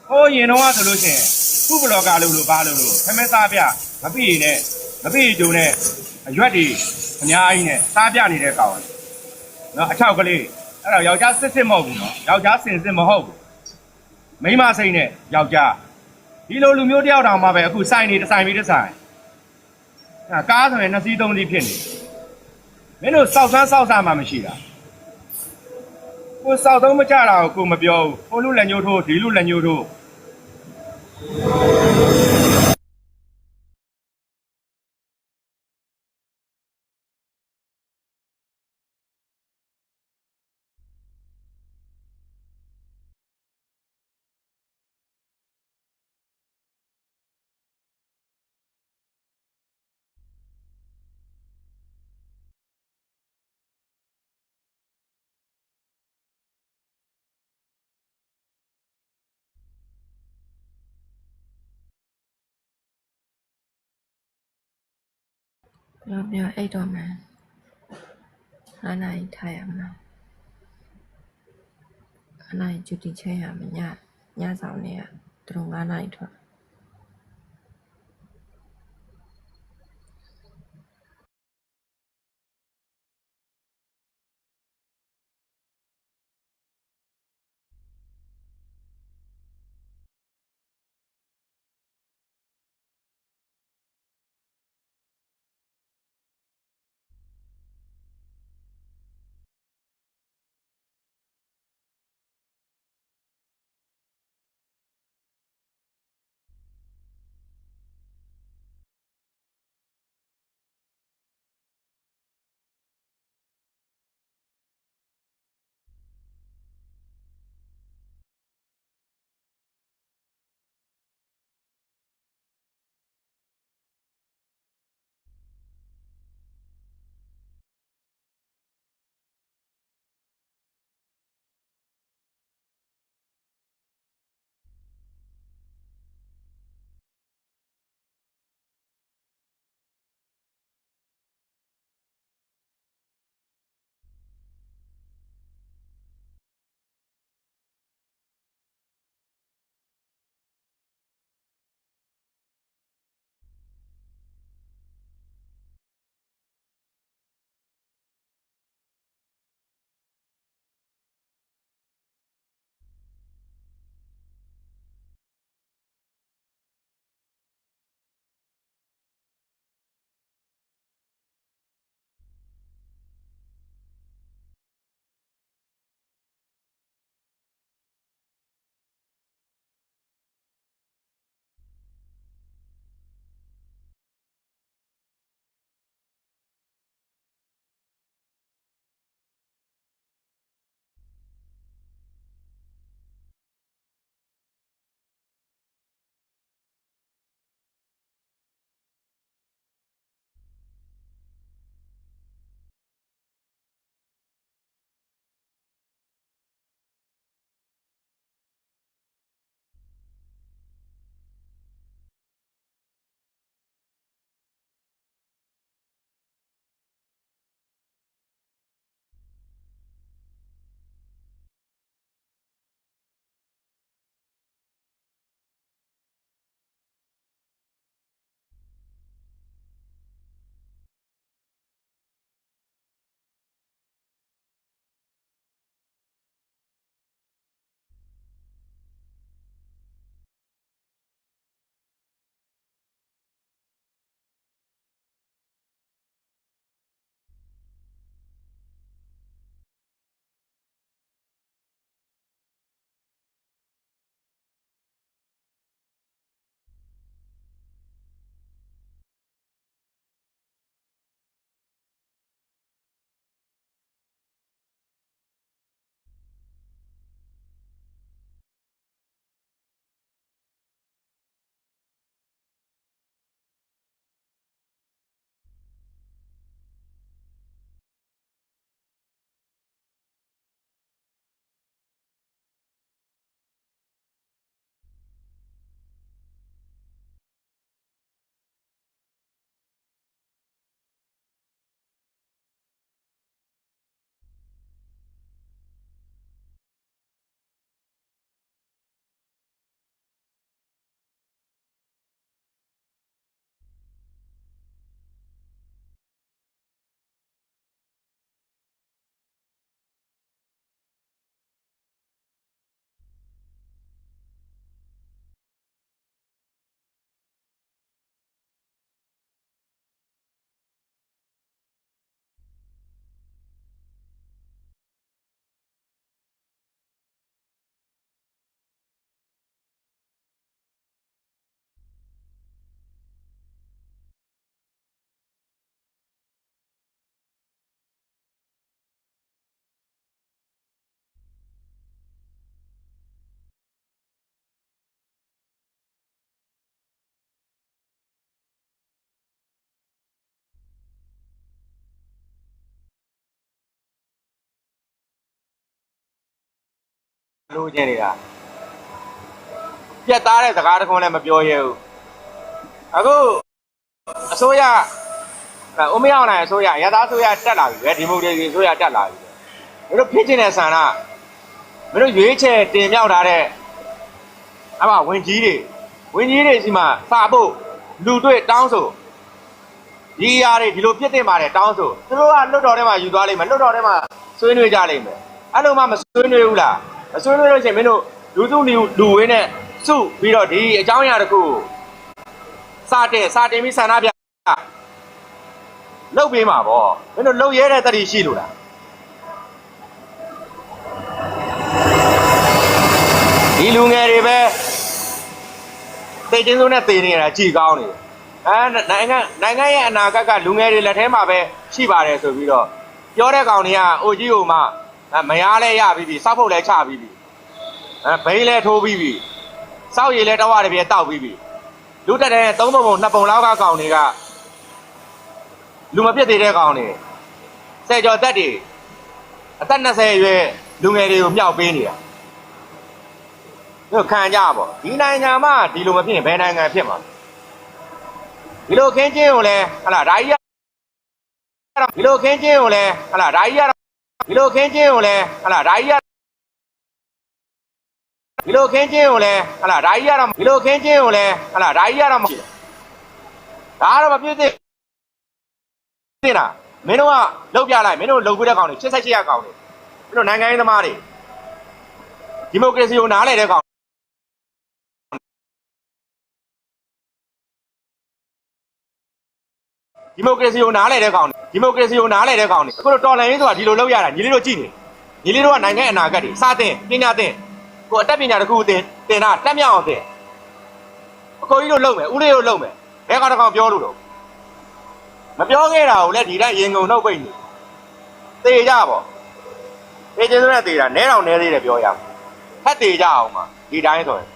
ဟိုရင်တော့ဆိုလို့ရှိရင်ခုဘလော့ကာလို့ဘာလို့ခမဲသားပြမပြည့်နဲ့မပြည့်ကြုံနဲ့အရွက်တွေအများကြီးနဲ့စားပြနေတဲ့ကောင်နော်အချောက်ကလေးအဲ့တော့ယောက်ျားစစ်မဟုတ်ဘူးနော်ယောက်ျားစင်စစ်မဟုတ်ဘူးမိန်းမစိတ်နဲ့ယောက်ျားဒီလိုလူမျိုးတယောက်တောင်မှပဲအခုစိုင်နေတစ်ဆိုင်ပြီးတစ်ဆိုင်ကားဆိုရင်2စီး3စီးဖြစ်နေမင်းတို့စောက်စားမှမရှိတာကိုစောက်သုံးမကြတာကိုမပြောဘူးဟိုလူလက်ညှိုးထိုးဒီလူလက်ညှိုးထိုးဘယ်လိုပြောအိတ်တော့မှ9နာရီထားရမှာ9နာရီဂျူတီချိန်ရမှာညဆောင်နေရသူတို့9နာရီထွက် လိုချင်နေတာပြတ်သားတဲ့စကားတစ်ခုလည်းမပြောရဘူးအခုအစိုးရဦးမင်းအောင်နိုင်အစိုးရရသားအစိုးရတက်လာပြီပဲဒီမိုကရေစီအစိုးရတက်လာပြီမင်းတို့ဖြစ်ချင်တဲ့ဆန္ဒမင်းတို့ရွေးချယ်တင်မြှောက်ထားတဲ့အမဝင်ကြီးတွေစီမှာစာဖို့လူတွေ့တောင်းဆိုဒီအရာတွေဒီလိုဖြစ်တင်ပါတယ်တောင်းဆိုသူတို့ကလွတ်တော်ထဲမှာယူသွားလိမ့်မယ်လွတ်တော်ထဲမှာဆွေးနွေးကြလိမ့်မယ်အဲ့လိုမှမဆွေးနွေးဘူးလားမဆွေးနွေးလို့ရှိရင်မင်းတို့လူဝင်းနဲ့စုပြီးတော့ဒီအကြောင်းအရာတခုစာတင်ပြီးဆန္ဒပြလုပ်ပေးမှာပေါ့မင်းတို့လုပ်ရဲတဲ့တတိရှိလို့လားဒီလူငယ်တွေပဲသိချင်းစုံနဲ့သိနေရတာကြည်ကောင်းနေနိုင်ငံရဲ့အနာဂတ်ကလူငယ်တွေလက်ထဲမှာပဲရှိပါတယ်ဆိုပြီးတော့ပြောတဲ့ကောင်တွေကအိုကြီးကိုမှမရလဲရပြီးပြီစောက်ဖို့လဲချပြီးပြီဘိန်းလဲထိုးပြီးပြီစောက်ရည်လဲတော့ရတယ်ပြေတောက်ပြီးပြီလူတက်တဲ့3ပုံ2ပုံလောက်ကကောင်တွေကလူမပြစ်သေးတဲ့ကောင်တွေဆယ်ကျော်တက်တွေအသက်20ရွယ်လူငယ်တွေကိုမြောက်ပေးနေတာတို့ခံကြပေါ့ဒီနိုင်ငံမှာဒီလိုမဖြစ်ရင်ဘယ်နိုင်ငံဖြစ်မှာဒီလိုခင်းချင်းကိုလဲဟလာဒါကြီးဒီလိုခင်းချင်းကိုလဲဟလာဒါကြီးဒီလိုခင်းချင်းကိုလဲဟလာဒါကြီးဒီလိုခင်းချင်းကိုလဲဟလာဒါကြီးရတော့ဒီလိုခင်းချင်းကိုလဲဟလာဒါကြီးရတော့မရှိဒါကတော့မပြည့်သေးလားမင်းတို့ကလောက်ပြလိုက်မင်းတို့လုံခွေးတဲ့ကောင်တွေ88ရကောင်တွေမင်းတို့နိုင်ငံရေးသမားတွေဒီမိုကရေစီကိုနားလည်တဲ့ကောင်ဒီမိုကရေစီကိုနားလည်တဲ့ကောင်တွေအခုတော့တော်လှန်ရေးဆိုတာဒီလိုလုပ်ရတာညီလေးတို့ကြည့်နေညီလေးတို့ကနိုင်ငံအနာဂတ်တွေစသင်ပညာသင်ကိုအတတ်ပညာတစ်ခုသင်တာတက်မြောက်အောင်သင်အကိုကြီးတို့လုပ်မယ်ဦးလေးတို့လုပ်မယ်ဘဲကောင်ပြောလို့တော့မပြောခဲ့တာကိုလည်းဒီတိုင်းရင်ကုန်နှုတ်ပိတ်နေသေကြပေါ့သေခြင်းဆိုတဲ့သေတာနဲတော်နဲသေးတယ်ပြောရဖတ်သေကြအောင်ပါဒီတိုင်းဆိုရင်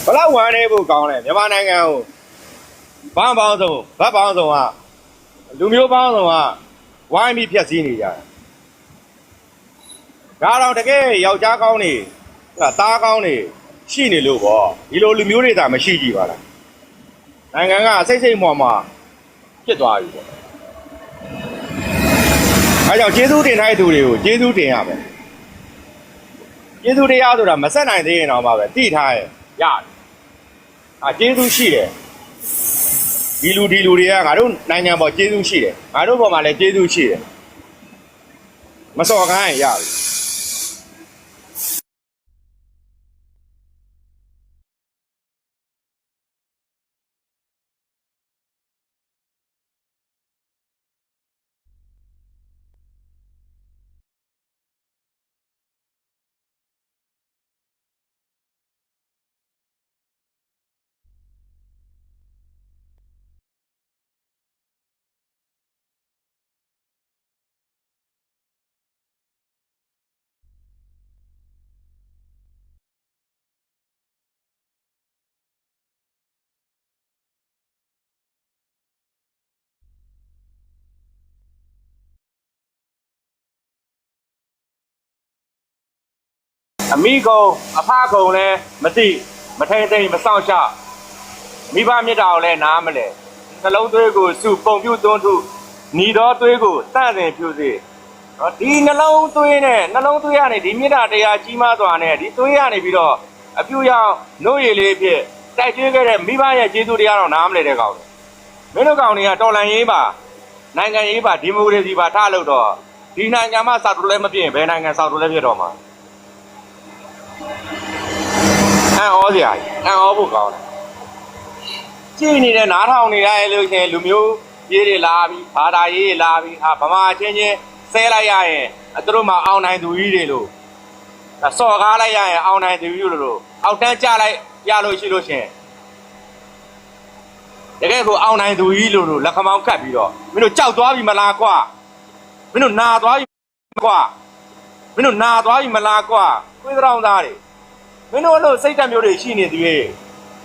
ဘလောက်ဝမ်းနေဖို့ကောင်းလဲမြန်မာနိုင်ငံကိုဘောင်းပေါင်းဆုံးဗတ်ပေါင်းဆုံးကလူမျိုးပေါင်းဆုံးကဝိုင်းပြီးဖျက်ဆီးနေကြတယ်ဒါတော့တကယ်ယောက်ျားကောင်းနေသားကောင်းနေရှိနေလို့ပေါ့ဒီလိုလူမျိုးတွေသာမရှိကြပါလားနိုင်ငံကစိတ်မော်မှာဖြစ်သွားပြီပေါ့အဲကြောင့်ကျေးဇူးတင်တဲ့သူတွေကိုကျေးဇူးတင်ရမယ်ကျေးဇူးတရားဆိုတာမဆက်နိုင်သေးရင်တော့မှပဲတိထားရဲ့ရတယ်ကျေးဇူးရှိတယ်ဒီလူတွေကငါတို့နိုင်ငံပေါ်ကျေးဇူးရှိတယ်ငါတို့ပေါ်မှာလည်းကျေးဇူးရှိတယ်မစော်ခိုင်းရပြီအမိကုံအဖကုံလည်းမသိမထိန်သိမ့်မဆောင်ရှမိဘမြတ်တာကိုလည်းနားမလဲနှလုံးသွေးကိုစုပုံပြုသွန်းထုညီတော်သွေးကိုတန့်စင်ဖြူစေဒီနှလုံးသွေးနဲ့နှလုံးသွေးကနေဒီမြတ်တာတရားကြီးမားစွာနဲ့ဒီသွေးကနေပြီးတော့ အပြူရောင်နှုတ်ရည်လေးဖြစ်တိုက်ကျွေးခဲ့တဲ့မိဘရဲ့ကျေးဇူးတရားတော့နားမလဲတဲ့ကောင်မင်းတို့ကောင်တွေကတော်လန်ရေးပါနိုင်ငံရေးပါဒီမိုကရေစီပါထားလို့တော့ဒီနိုင်ငံမှာစောက်တူလည်းမဖြစ်ရင်ဘယ်နိုင်ငံစောက်တူလည်းဖြစ်တော့မှာအံ့ဩစရာအံ့ဩဖို့ကောင်းတယ်ကြည့်နေတဲ့နားထောင်နေရလို့ရှင်လူမျိုးရေးတွေလာပြီးဘာသာရေးလာပြီးဗမာချင်းချင်းဆဲလိုက်ရရင်သူတို့မှအောင်နိုင်သူကြီးတွေလို့စော်ကားလိုက်ရရင်အောင်နိုင်သူကြီးလို့အောက်တန်းကြလိုက်ရလို့ရှိလို့ရှင်တကယ်ကိုအောင်နိုင်သူကြီးလို့လက်ခမောင်းခတ်ပြီးတော့မင်းတို့ကြောက်သွားပြီမလားကွာမင်းတို့နာသွားပြီကွာမင်းတို့နာသွားပြီမလားကွာခွေးတောင်သားတွေမင်းတို့အဲ့လိုစိတ်ဓာတ်မျိုးတွေရှိနေသေးရဲ့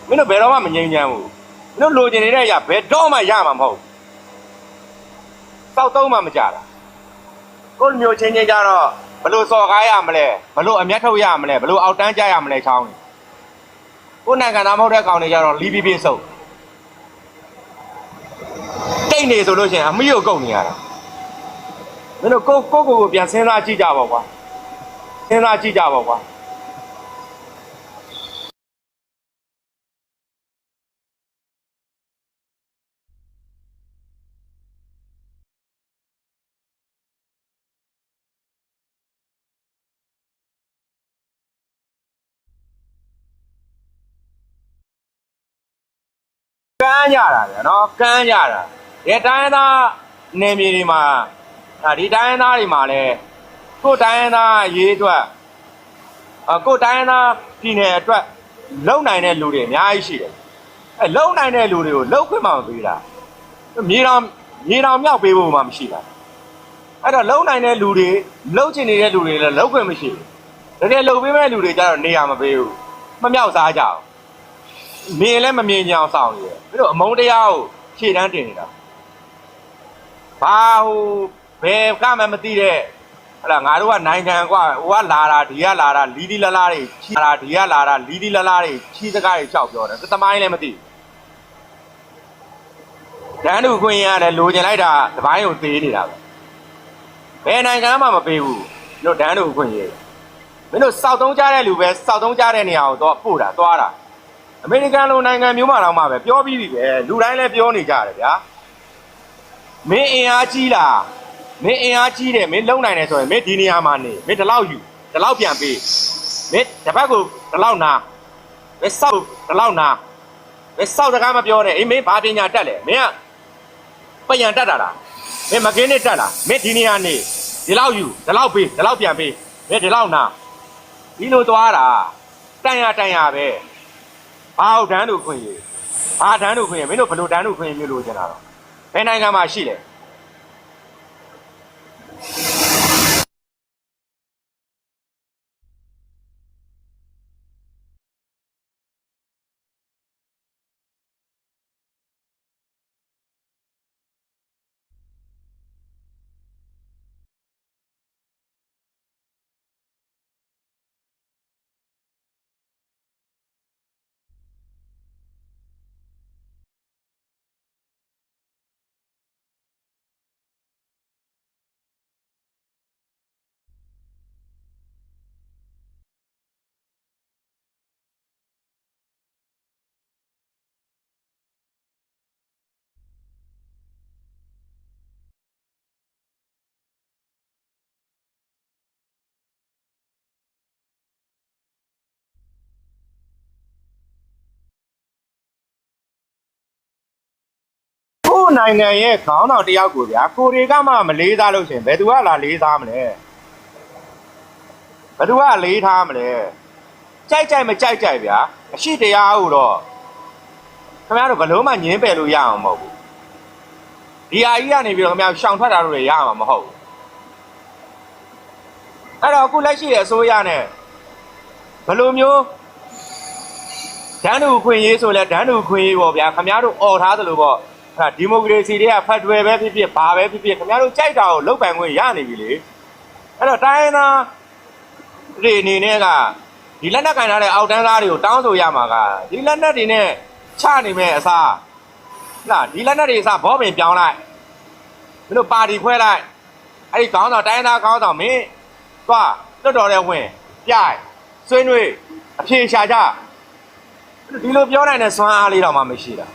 မင်းတို့ဘယ်တော့မှမငြိမ်းချမ်းဘူးမင်းတို့လိုချင်နေတဲ့အရာဘယ်တော့မှရမှာမဟုတ်စောက်သုံးမှမကြတာကိုယ်မျိုးချင်းချင်းကြတော့ဘလို့စော်ကားရမလဲဘလို့အမျက်ထုတ်ရမလဲဘလို့အောက်တန်းကြရမလဲချောင်းကိုယ်နိုင်ငံသားမဟုတ်တဲ့ကောင်တွေကြတော့လီးပြီးပြင်းစုပ်တိတ်နေဆိုလို့ရှိရင်အမိကိုကုန်နေရတာမင်းတို့ကိုပြန်စဉ်းစားကြည့်ကြပါကွာစဉ်းစားကြည့်ကြပါကွာကမ်းကြတာဗျာနော်ကမ်းကြတာဒီတိုင်းသားနေမြေတွေမှာဒီတိုင်းသားတွေမှာလဲကိုယ်တိုင်းသားရေးအတွက်ကိုယ်တိုင်းသားပြည်နယ်အတွက်လုံနိုင်တဲ့လူတွေအများကြီးရှိတယ်အဲလုံနိုင်တဲ့လူတွေကိုလုံခွင့်မှမပေးတာမြေတော်မြောက်ပေးဖို့မှမရှိတာအဲ့တော့လုံနိုင်တဲ့လူတွေလုံချင်နေတဲ့လူတွေလည်းလုံခွင့်မရှိဘူးတကယ်လုံပေးမဲ့လူတွေကြတော့နေရာမပေးဘူးမမြောက်စားကြအောင်မြင်လည်းမမြင်ကြအောင်စောင့်နေတယ်ပြီးတော့အမုန်းတရားကိုခြေတန်းတင်နေတာဘာဟိုဘယ်ကမှမသိတဲ့ဟလာငါတို့ကနိုင်ငံကွာဟိုကလာတာဒီကလာတာလီဒီလာလာတွေချီလာဒီကလာတာလီဒီလာလာတွေချီစကားတွေချောက်ပြောတယ်သမိုင်းလည်းမသိဒန်းတို့ခွင့်ရတယ်လိုချင်လိုက်တာတပိုင်းကိုသေးနေတာပဲဘယ်နိုင်ငံမှမပေးဘူးတို့ဒန်းတို့ခွင့်ရမင်းတို့စောက်သုံးကြတဲ့လူပဲစောက်သုံးကြတဲ့နေရာကိုတော့ပို့တာသွားတာအမေရိကန်လိုနိုင်ငံမျိုးမှတော့မှပဲပြောပြီးပြီပဲလူတိုင်းလည်းပြောနေကြတယ်ဗျာမင်းအင်အားကြီးလားမင်းအင်အားကြီးတယ်မင်းလုံနိုင်တယ်ဆိုရင်မင်းဒီနေရာမှာနေမင်းဒီလောက်ယူဒီလောက်ပြန်ပေးမင်းတစ်ဖက်ကိုဒီလောက်နာမင်းစောက်ဒီလောက်နာမင်းစောက်စကားမပြောနဲ့အေးမင်းဘာပညာတတ်လဲမင်းကပညာတတ်တာလားမင်းမကင်းနဲ့တတ်လားမင်းဒီနေရာနေဒီလောက်ယူဒီလောက်ပေးဒီလောက်ပြန်ပေးမင်းဒီလောက်နာဒီလိုသွားတာတန်ရပဲဘာဒန်းတို့ခွင့်ရဘာဒန်းတို့ခွင့်ရမင်းတို့ဘယ်လိုဒန်းတို့ခွင့်ရမျိုးလို့ကျင်တာတော့ဘယ်နိုင်ငံမှာရှိလဲနိုင်ငံရဲ့ခေါင်းတော်တယောက်ကိုဗျာကိုတွေကမှမလေးစားလို့ရှင်ဘယ်သူကလာလေးစားမလဲဘယ်သူကလေးထားမလဲကြိုက်မကြိုက်ဗျာအရှိတရားကိုတော့ခင်ဗျားတို့ဘယ်လို့မှညင်းပယ်လို့ရအောင်မဟုတ်ဘူးဒီဟာကြီးကနေပြီးတော့ခင်ဗျားရှောင်ထွက်တာလို့ရမှာမဟုတ်ဘူးအဲ့တော့အခုလက်ရှိရဲ့အစိုးရနဲ့ဘယ်လိုမျိုးဒန်းတူခွင့်ရေးဆိုလဲဒန်းတူခွင့်ရေးပေါ့ဗျာခင်ဗျားတို့អော်ထားသလိုပေါ့ဒီမိုကရေစီတွေကဖက်ဒရယ်ပဲဖြစ်ဖြစ်ဘာပဲဖြစ်ဖြစ်ခင်ဗျားတို့ကြိုက်တာကိုလုပ်ပိုင်ခွင့်ရနေပြီလေအဲ့တော့တိုင်းသားတွေအနေနဲ့ကဒီလက်နက်ကင်ထားတဲ့အောက်တန်းသားတွေကိုတောင်းဆိုရမှာကဒီလက်နက်တွေနဲ့ချနေမဲ့အစားလားဒီလက်နက်တွေအစားဘောပင်ပြောင်းလိုက်မင်းတို့ပါတီခွဲလိုက်အဲ့ဒီခေါင်းဆောင်တိုင်းသားခေါင်းဆောင်မင်းသွားလွတ်တော်တဲ့ဝင်ပြိုင်ဆွေးနွေးအ အဖြေရှာကြဒီလိုပြောနိုင်တဲ့စွမ်းအားလေးတော့မှမရှိတာ